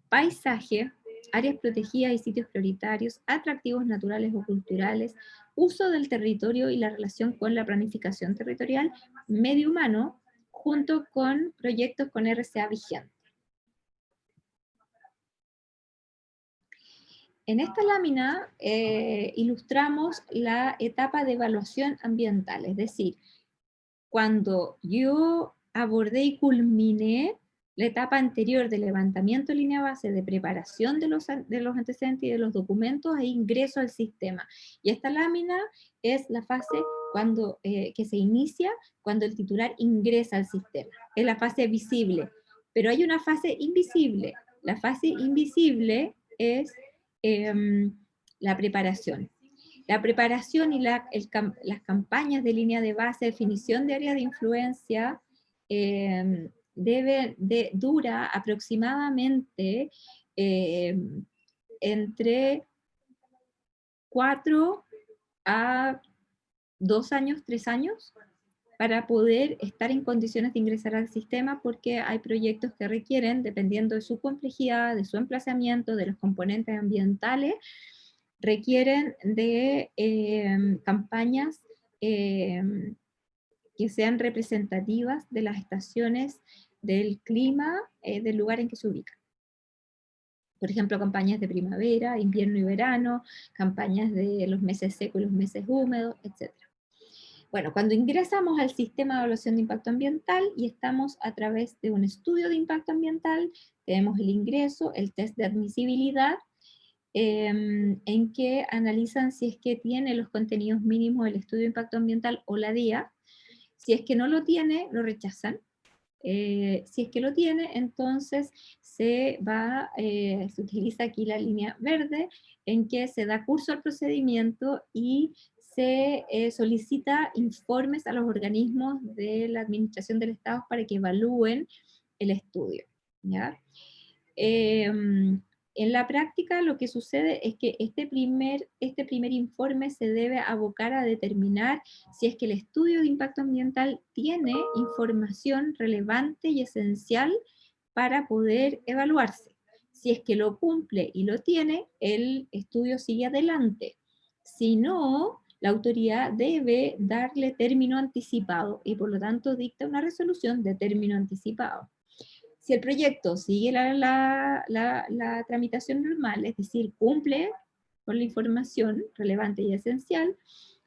paisaje, áreas protegidas y sitios prioritarios, atractivos naturales o culturales, uso del territorio y la relación con la planificación territorial, medio humano, junto con proyectos con RCA vigente. En esta lámina ilustramos la etapa de evaluación ambiental, es decir, cuando yo abordé y culminé la etapa anterior de levantamiento de línea base, de preparación de los antecedentes y de los documentos, ahí ingreso al sistema. Y esta lámina es la fase cuando, que se inicia cuando el titular ingresa al sistema. Es la fase visible, pero hay una fase invisible. La fase invisible es la preparación. La preparación y las campañas de línea de base, definición de área de influencia, dura aproximadamente entre 4 a 2 años, 3 años, para poder estar en condiciones de ingresar al sistema, porque hay proyectos que requieren, dependiendo de su complejidad, de su emplazamiento, de los componentes ambientales, requieren de campañas que sean representativas de las estaciones del clima del lugar en que se ubican. Por ejemplo, campañas de primavera, invierno y verano, campañas de los meses secos y los meses húmedos, etc. Bueno, cuando ingresamos al sistema de evaluación de impacto ambiental y estamos a través de un estudio de impacto ambiental, tenemos el ingreso, el test de admisibilidad, en que analizan si es que tiene los contenidos mínimos del estudio de impacto ambiental o la DIA. Si es que no lo tiene, lo rechazan. Si es que lo tiene, entonces se utiliza aquí la línea verde, en que se da curso al procedimiento y se solicita informes a los organismos de la administración del Estado para que evalúen el estudio, ¿ya? En la práctica lo que sucede es que este primer informe se debe abocar a determinar si es que el estudio de impacto ambiental tiene información relevante y esencial para poder evaluarse. Si es que lo cumple y lo tiene, el estudio sigue adelante. Si no, la autoridad debe darle término anticipado y por lo tanto dicta una resolución de término anticipado. Si el proyecto sigue la tramitación normal, es decir, cumple con la información relevante y esencial,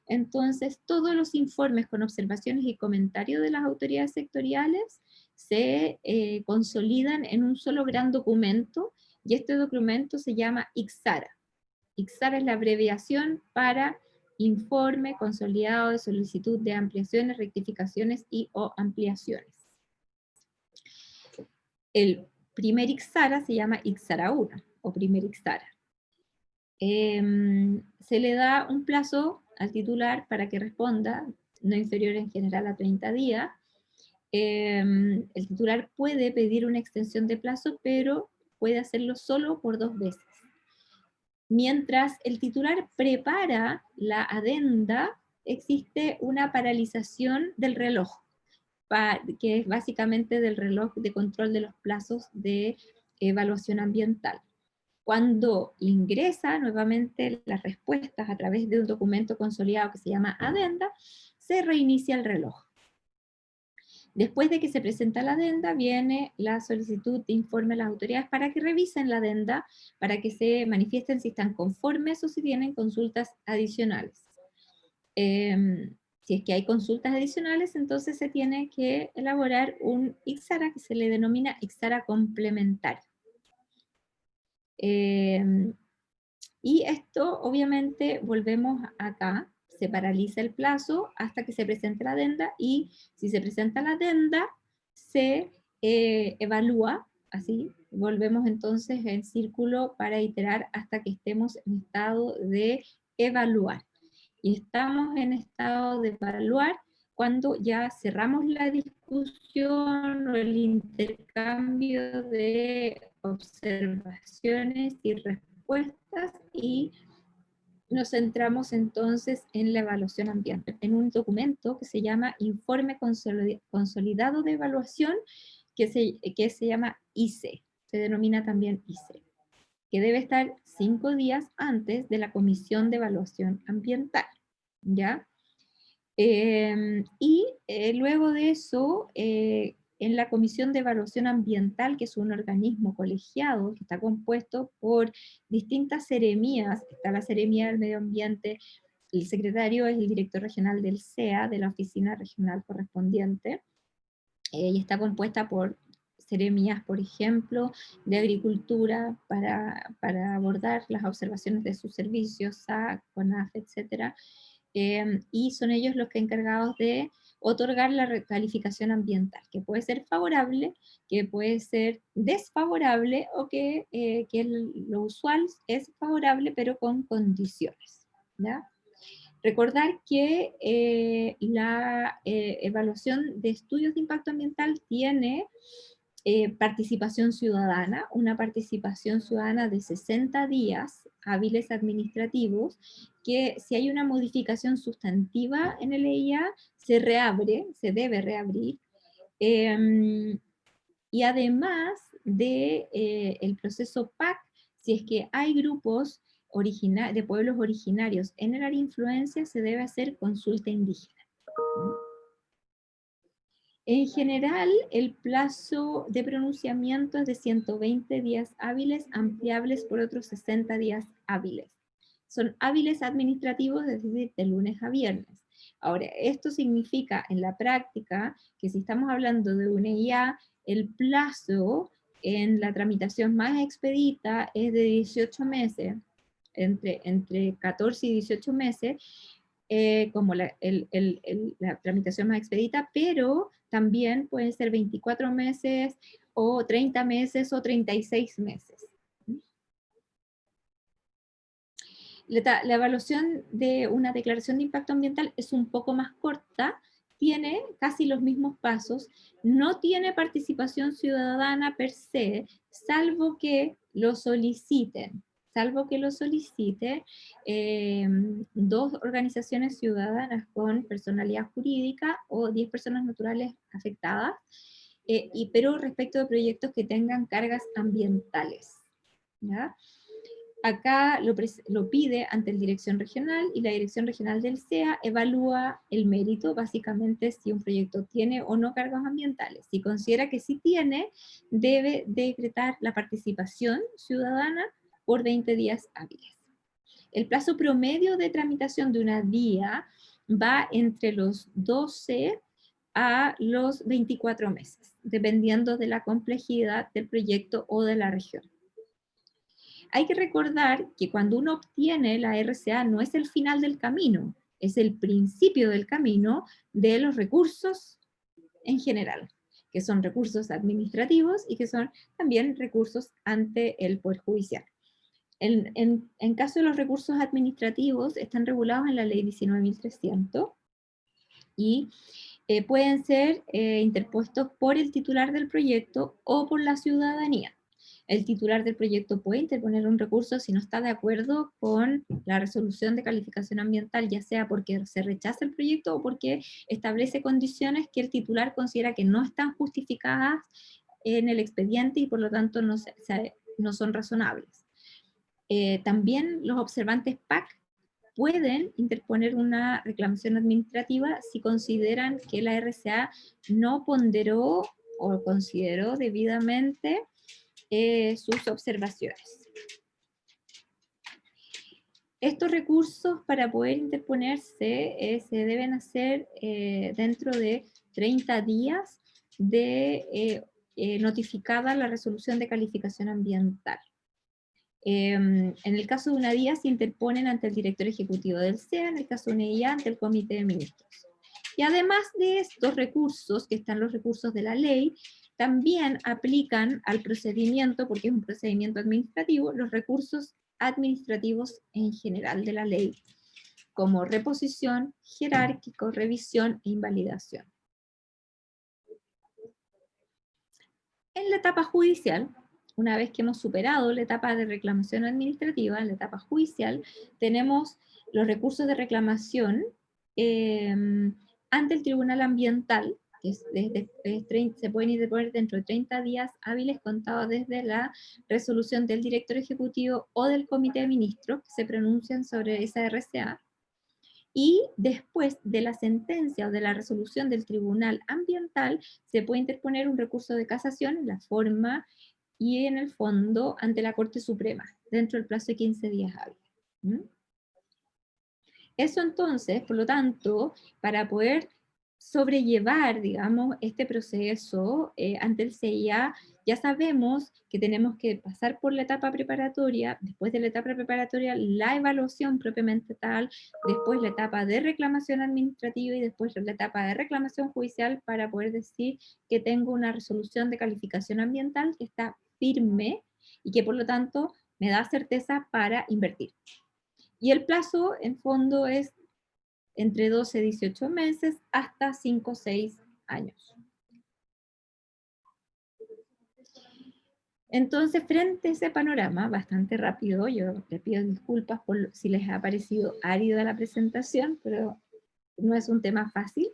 entonces todos los informes con observaciones y comentarios de las autoridades sectoriales se consolidan en un solo gran documento, y este documento se llama ICSARA. ICSARA es la abreviación para Informe Consolidado de Solicitud de Ampliaciones, Rectificaciones y o Ampliaciones. El primer ICSARA se llama ICSARA 1, o primer ICSARA. Se le da un plazo al titular para que responda, no inferior en general a 30 días. El titular puede pedir una extensión de plazo, pero puede hacerlo solo por 2 veces. Mientras el titular prepara la adenda, existe una paralización del reloj, que es básicamente del reloj de control de los plazos de evaluación ambiental. Cuando ingresa nuevamente las respuestas a través de un documento consolidado que se llama adenda, se reinicia el reloj. Después de que se presenta la adenda, viene la solicitud de informe a las autoridades para que revisen la adenda, para que se manifiesten si están conformes o si tienen consultas adicionales. Si es que hay consultas adicionales, entonces se tiene que elaborar un ICSARA que se le denomina ICSARA complementario. Y esto, obviamente, volvemos acá, se paraliza el plazo hasta que se presente la adenda, y si se presenta la adenda, se evalúa, así, volvemos entonces en círculo para iterar hasta que estemos en estado de evaluar. Y estamos en estado de evaluar cuando ya cerramos la discusión o el intercambio de observaciones y respuestas, y nos centramos entonces en la evaluación ambiental, en un documento que se llama Informe Consolidado de Evaluación, que se llama ICE, se denomina también ICE, que debe estar 5 días antes de la Comisión de Evaluación Ambiental, ¿ya? Luego de eso, en la Comisión de Evaluación Ambiental, que es un organismo colegiado que está compuesto por distintas seremías, está la Seremía del Medio Ambiente, el secretario es el director regional del CEA, de la oficina regional correspondiente, y está compuesta por seremías, por ejemplo, de agricultura para abordar las observaciones de sus servicios, SAC, CONAF, etc. Y son ellos los que encargados de otorgar la recalificación ambiental, que puede ser favorable, que puede ser desfavorable, o que lo usual es favorable, pero con condiciones, ¿ya? Recordar que la evaluación de estudios de impacto ambiental tiene participación ciudadana, una participación ciudadana de 60 días hábiles administrativos, que si hay una modificación sustantiva en el EIA, se reabre, se debe reabrir, y además de el proceso PAC, si es que hay grupos de pueblos originarios en el área de influencia, se debe hacer consulta indígena. En general, el plazo de pronunciamiento es de 120 días hábiles, ampliables por otros 60 días hábiles. Son hábiles administrativos, es decir, de lunes a viernes. Ahora, esto significa en la práctica que si estamos hablando de una IA, el plazo en la tramitación más expedita es de 18 meses, entre 14 y 18 meses, como la tramitación más expedita, pero también pueden ser 24 meses, o 30 meses, o 36 meses. La evaluación de una declaración de impacto ambiental es un poco más corta tiene casi los mismos pasos, no tiene participación ciudadana per se, salvo que lo soliciten. Salvo que lo solicite dos organizaciones ciudadanas con personalidad jurídica o 10 personas naturales afectadas, pero respecto de proyectos que tengan cargas ambientales, ¿ya? Acá lo pide ante la dirección regional y la dirección regional del CEA evalúa el mérito, básicamente si un proyecto tiene o no cargas ambientales. Si considera que sí tiene, debe decretar la participación ciudadana por 20 días hábiles. El plazo promedio de tramitación de una DIA va entre los 12 a los 24 meses, dependiendo de la complejidad del proyecto o de la región. Hay que recordar que cuando uno obtiene la RCA no es el final del camino, es el principio del camino de los recursos en general, que son recursos administrativos y que son también recursos ante el Poder Judicial. En caso de los recursos administrativos, están regulados en la ley 19.300 y pueden ser interpuestos por el titular del proyecto o por la ciudadanía. El titular del proyecto puede interponer un recurso si no está de acuerdo con la resolución de calificación ambiental, ya sea porque se rechaza el proyecto o porque establece condiciones que el titular considera que no están justificadas en el expediente y por lo tanto no son razonables. También los observantes PAC pueden interponer una reclamación administrativa si consideran que la RCA no ponderó o consideró debidamente sus observaciones. Estos recursos para poder interponerse se deben hacer dentro de 30 días de notificada la resolución de calificación ambiental. En el caso de una DIA se interponen ante el director ejecutivo del CEA, en el caso de una IA ante el comité de ministros. Y además de estos recursos, que están los recursos de la ley, también aplican al procedimiento, porque es un procedimiento administrativo, los recursos administrativos en general de la ley, como reposición, jerárquico, revisión e invalidación. En la etapa judicial, una vez que hemos superado la etapa de reclamación administrativa, en la etapa judicial, tenemos los recursos de reclamación ante el Tribunal Ambiental, que se pueden interponer dentro de 30 días hábiles contados desde la resolución del director ejecutivo o del comité de ministros que se pronuncian sobre esa RCA, y después de la sentencia o de la resolución del Tribunal Ambiental se puede interponer un recurso de casación en la forma y en el fondo ante la Corte Suprema, dentro del plazo de 15 días hábiles. Eso entonces, por lo tanto, para poder sobrellevar, digamos, este proceso ante el CIA, ya sabemos que tenemos que pasar por la etapa preparatoria, después de la etapa preparatoria la evaluación propiamente tal, después la etapa de reclamación administrativa y después la etapa de reclamación judicial para poder decir que tengo una resolución de calificación ambiental que está firme y que por lo tanto me da certeza para invertir. Y el plazo, en fondo, es entre 12 y 18 meses hasta 5 o 6 años. Entonces, frente a ese panorama, bastante rápido, yo les pido disculpas por si les ha parecido árida la presentación, pero no es un tema fácil.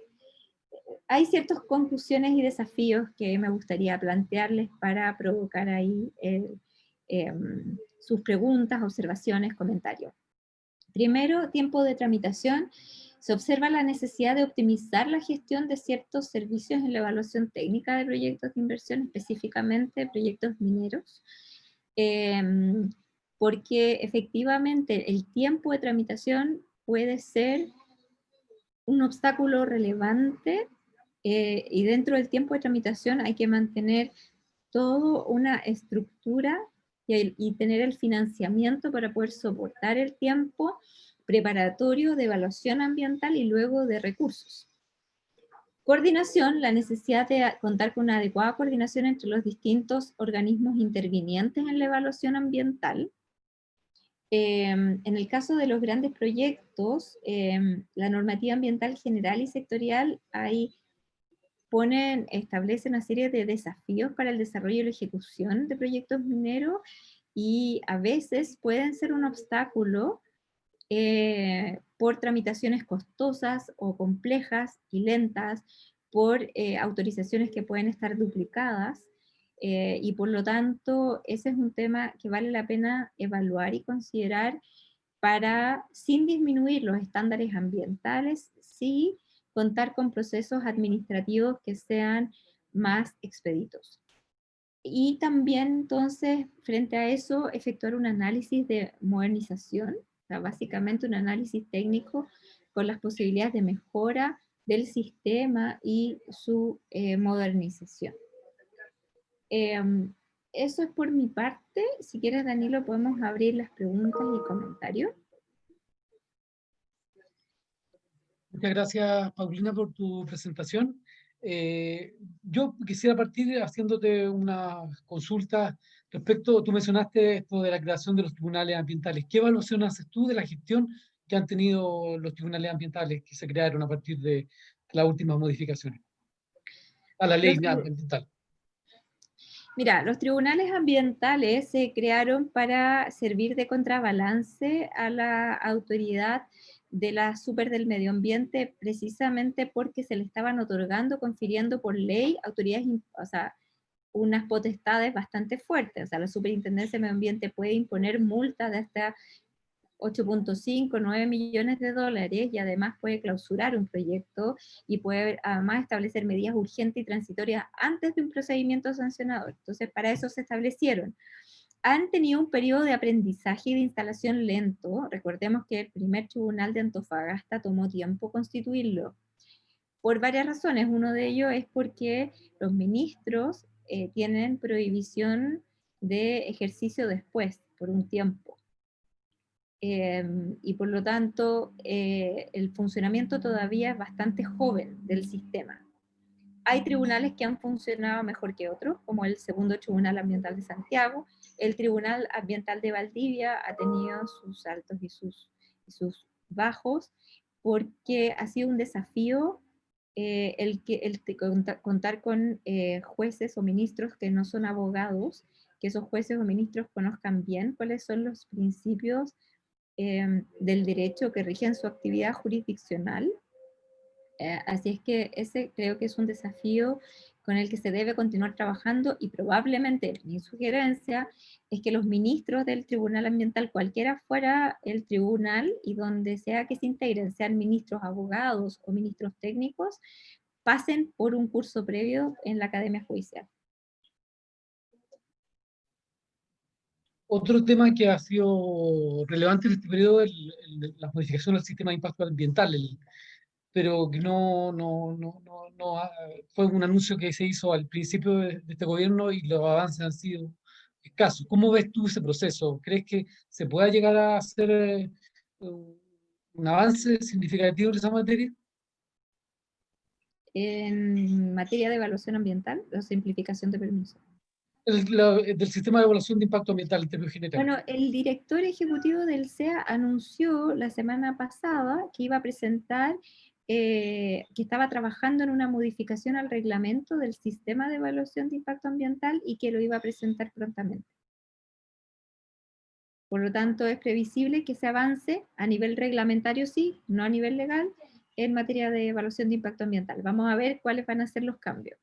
Hay ciertas conclusiones y desafíos que me gustaría plantearles para provocar ahí sus preguntas, observaciones, comentarios. Primero, tiempo de tramitación. Se observa la necesidad de optimizar la gestión de ciertos servicios en la evaluación técnica de proyectos de inversión, específicamente proyectos mineros, porque efectivamente el tiempo de tramitación puede ser un obstáculo relevante y dentro del tiempo de tramitación hay que mantener toda una estructura y tener el financiamiento para poder soportar el tiempo preparatorio de evaluación ambiental y luego de recursos. Coordinación, la necesidad de contar con una adecuada coordinación entre los distintos organismos intervinientes en la evaluación ambiental. En el caso de los grandes proyectos, la normativa ambiental general y sectorial establece una serie de desafíos para el desarrollo y la ejecución de proyectos mineros, y a veces pueden ser un obstáculo por tramitaciones costosas o complejas y lentas, por autorizaciones que pueden estar duplicadas, y por lo tanto ese es un tema que vale la pena evaluar y considerar para, sin disminuir los estándares ambientales, sí contar con procesos administrativos que sean más expeditos. Y también, entonces, frente a eso, efectuar un análisis de modernización, o sea, básicamente un análisis técnico con las posibilidades de mejora del sistema y su modernización. Eso es por mi parte. Si quieres, Danilo, podemos abrir las preguntas y comentarios. Muchas gracias, Paulina, por tu presentación. Yo quisiera partir haciéndote una consulta respecto, tú mencionaste esto de la creación de los tribunales ambientales. ¿Qué evaluación haces tú de la gestión que han tenido los tribunales ambientales que se crearon a partir de las últimas modificaciones a la ley ambiental? Mira, los tribunales ambientales se crearon para servir de contrabalance a la autoridad de la super del medio ambiente, precisamente porque se le estaban otorgando, confiriendo por ley autoridades, o sea, unas potestades bastante fuertes. O sea, la Superintendencia de Medio Ambiente puede imponer multas de hasta 8.5, 9 millones de dólares, y además puede clausurar un proyecto y puede además establecer medidas urgentes y transitorias antes de un procedimiento sancionador. Entonces, para eso se establecieron. Han tenido un periodo de aprendizaje y de instalación lento. Recordemos que el primer tribunal de Antofagasta tomó tiempo constituirlo, por varias razones. Uno de ellos es porque los ministros tienen prohibición de ejercicio después, por un tiempo. Y por lo tanto el funcionamiento todavía es bastante joven del sistema. Hay tribunales que han funcionado mejor que otros, como el segundo Tribunal Ambiental de Santiago. El Tribunal Ambiental de Valdivia ha tenido sus altos y sus bajos, porque ha sido un desafío contar con jueces o ministros que no son abogados, que esos jueces o ministros conozcan bien cuáles son los principios del derecho que rigen su actividad jurisdiccional. Así es que ese creo que es un desafío con el que se debe continuar trabajando, y probablemente mi sugerencia es que los ministros del Tribunal Ambiental, cualquiera fuera el tribunal y donde sea que se integren, sean ministros abogados o ministros técnicos, pasen por un curso previo en la Academia Judicial. Otro tema que ha sido relevante en este periodo es la modificación del sistema de impacto ambiental, pero que fue un anuncio que se hizo al principio de este gobierno, y los avances han sido escasos. ¿Cómo ves tú ese proceso? ¿Crees que se pueda llegar a hacer un avance significativo en esa materia? En materia de evaluación ambiental o simplificación de permisos. Del sistema de evaluación de impacto ambiental en términos generales. Bueno, el director ejecutivo del SEA anunció la semana pasada que iba a presentar, que estaba trabajando en una modificación al reglamento del sistema de evaluación de impacto ambiental y que lo iba a presentar prontamente. Por lo tanto, es previsible que se avance a nivel reglamentario, sí, no a nivel legal, en materia de evaluación de impacto ambiental. Vamos a ver cuáles van a ser los cambios.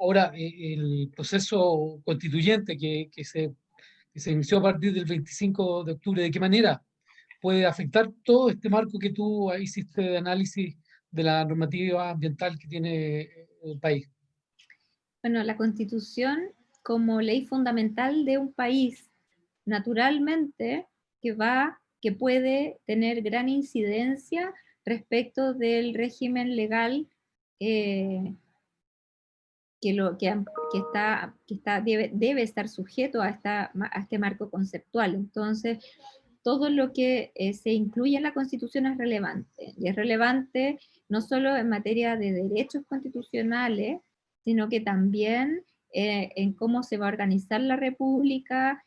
Ahora, el proceso constituyente que se inició a partir del 25 de octubre, ¿de qué manera puede afectar todo este marco que tú hiciste de análisis de la normativa ambiental que tiene el país? Bueno, la Constitución como ley fundamental de un país, naturalmente que puede tener gran incidencia respecto del régimen legal debe estar sujeto a este marco conceptual. Entonces, todo lo que se incluye en la Constitución es relevante, y es relevante no solo en materia de derechos constitucionales, sino que también en cómo se va a organizar la República,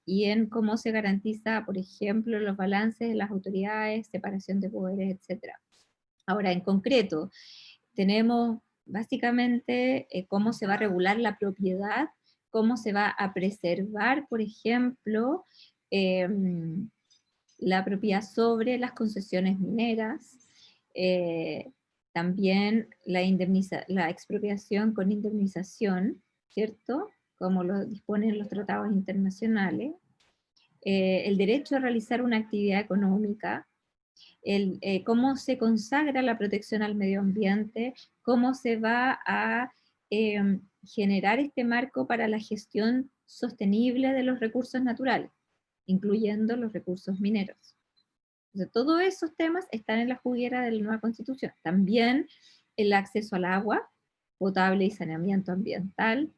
y en cómo se garantiza, por ejemplo, los balances de las autoridades, separación de poderes, etc. Ahora, en concreto, tenemos básicamente cómo se va a regular la propiedad, cómo se va a preservar, por ejemplo, la propiedad sobre las concesiones mineras, eh, también la expropiación con indemnización, ¿cierto? Como lo disponen los tratados internacionales, el derecho a realizar una actividad económica, cómo se consagra la protección al medio ambiente, cómo se va a generar este marco para la gestión sostenible de los recursos naturales, incluyendo los recursos mineros. Entonces, todos esos temas están en la juguera de la nueva Constitución. También el acceso al agua potable y saneamiento ambiental,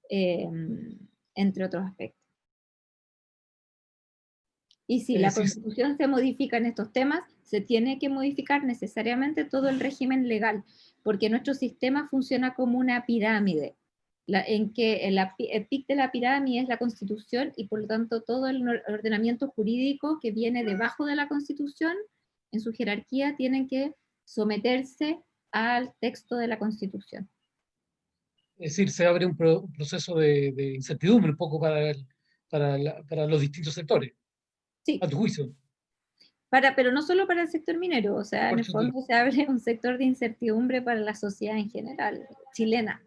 eh, entre otros aspectos. Y si la Sí, Constitución se modifica en estos temas, se tiene que modificar necesariamente todo el régimen legal, porque nuestro sistema funciona como una pirámide, en que el pic de la pirámide es la Constitución y por lo tanto todo el ordenamiento jurídico que viene debajo de la Constitución, en su jerarquía, tienen que someterse al texto de la Constitución. es decir, se abre un proceso de incertidumbre un poco para los distintos sectores, Sí, a tu juicio. pero no solo para el sector minero, o sea, en Por el eso te- fondo se abre un sector de incertidumbre para la sociedad en general, chilena.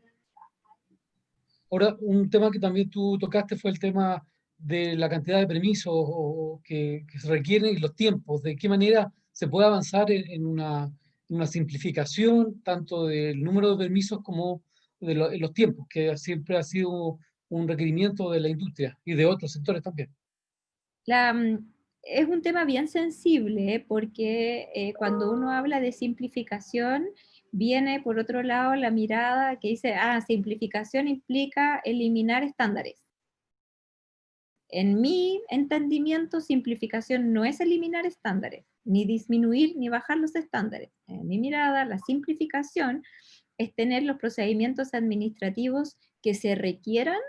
Ahora, un tema que también tú tocaste fue el tema de la cantidad de permisos que se requieren y los tiempos. ¿De qué manera se puede avanzar en una simplificación tanto del número de permisos como de los tiempos, que siempre ha sido un requerimiento de la industria y de otros sectores también? La, es un tema bien sensible porque cuando uno habla de simplificación, viene por otro lado la mirada que dice, simplificación implica eliminar estándares. En mi entendimiento, simplificación no es eliminar estándares, ni disminuir ni bajar los estándares. En mi mirada, la simplificación es tener los procedimientos administrativos que se requieran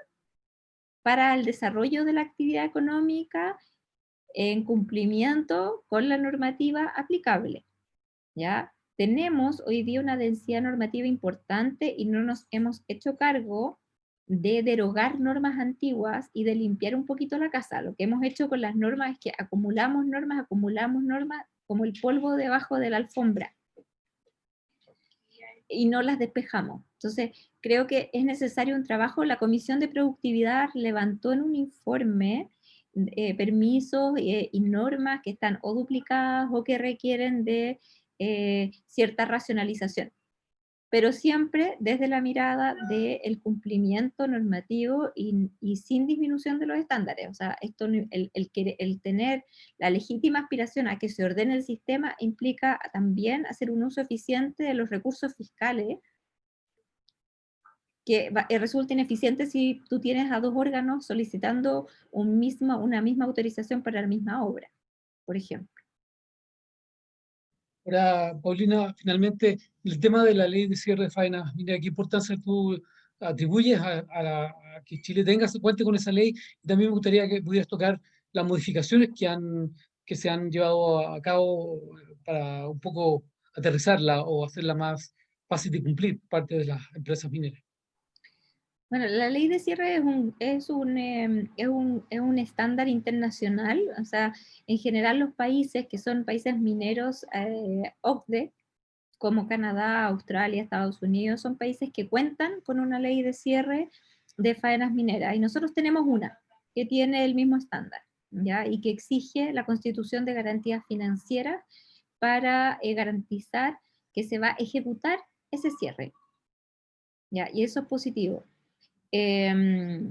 para el desarrollo de la actividad económica en cumplimiento con la normativa aplicable. ¿Ya? Tenemos hoy día una densidad normativa importante y no nos hemos hecho cargo de derogar normas antiguas y de limpiar un poquito la casa. Lo que hemos hecho con las normas es que acumulamos normas como el polvo debajo de la alfombra y no las despejamos. Entonces, creo que es necesario un trabajo. La Comisión de Productividad levantó en un informe permisos y normas que están o duplicadas o que requieren de cierta racionalización, pero siempre desde la mirada del cumplimiento normativo y sin disminución de los estándares. O sea, el tener la legítima aspiración a que se ordene el sistema implica también hacer un uso eficiente de los recursos fiscales que resulta ineficiente si tú tienes a dos órganos solicitando una misma autorización para la misma obra, por ejemplo. Ahora, Paulina, finalmente, el tema de la ley de cierre de faenas, mira, qué importancia tú atribuyes a que Chile cuente con esa ley. Y también me gustaría que pudieras tocar las modificaciones que se han llevado a cabo para un poco aterrizarla o hacerla más fácil de cumplir por parte de las empresas mineras. Bueno, la ley de cierre es un estándar internacional, o sea, en general los países que son países mineros OCDE, como Canadá, Australia, Estados Unidos, son países que cuentan con una ley de cierre de faenas mineras, y nosotros tenemos una que tiene el mismo estándar, ¿ya? Y que exige la constitución de garantías financieras para garantizar que se va a ejecutar ese cierre, ¿ya? Y eso es positivo. Eh,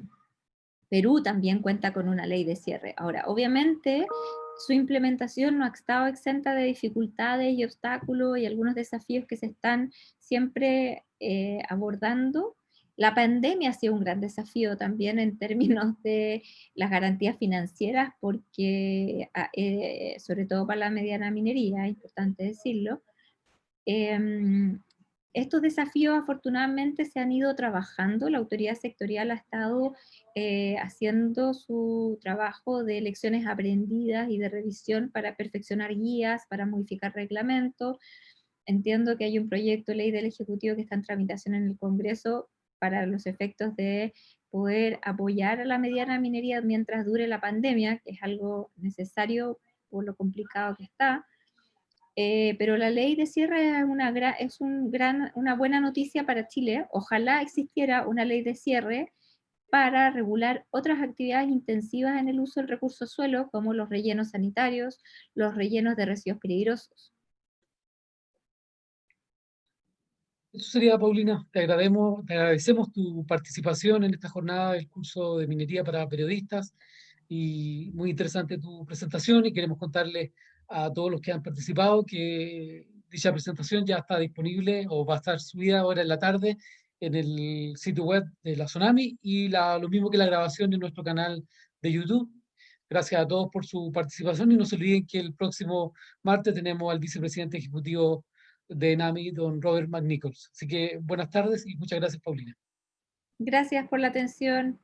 Perú también cuenta con una ley de cierre. Ahora, obviamente, su implementación no ha estado exenta de dificultades y obstáculos y algunos desafíos que se están siempre abordando. La pandemia ha sido un gran desafío también en términos de las garantías financieras, porque, sobre todo para la mediana minería, es importante decirlo, Estos desafíos afortunadamente se han ido trabajando, la autoridad sectorial ha estado haciendo su trabajo de lecciones aprendidas y de revisión para perfeccionar guías, para modificar reglamentos. Entiendo que hay un proyecto de ley del Ejecutivo que está en tramitación en el Congreso para los efectos de poder apoyar a la mediana minería mientras dure la pandemia, que es algo necesario por lo complicado que está. Pero la ley de cierre es, una buena noticia para Chile. Ojalá existiera una ley de cierre para regular otras actividades intensivas en el uso del recurso suelo, como los rellenos sanitarios, los rellenos de residuos peligrosos. Eso sería, Paulina. Te agradecemos tu participación en esta jornada del curso de minería para periodistas y muy interesante tu presentación y queremos contarle a todos los que han participado que dicha presentación ya está disponible o va a estar subida ahora en la tarde en el sitio web de la Tsunami y lo mismo que la grabación en nuestro canal de YouTube. Gracias a todos por su participación y no se olviden que el próximo martes tenemos al vicepresidente ejecutivo de NAMI, don Robert McNichols. Así que buenas tardes y muchas gracias, Paulina. Gracias por la atención.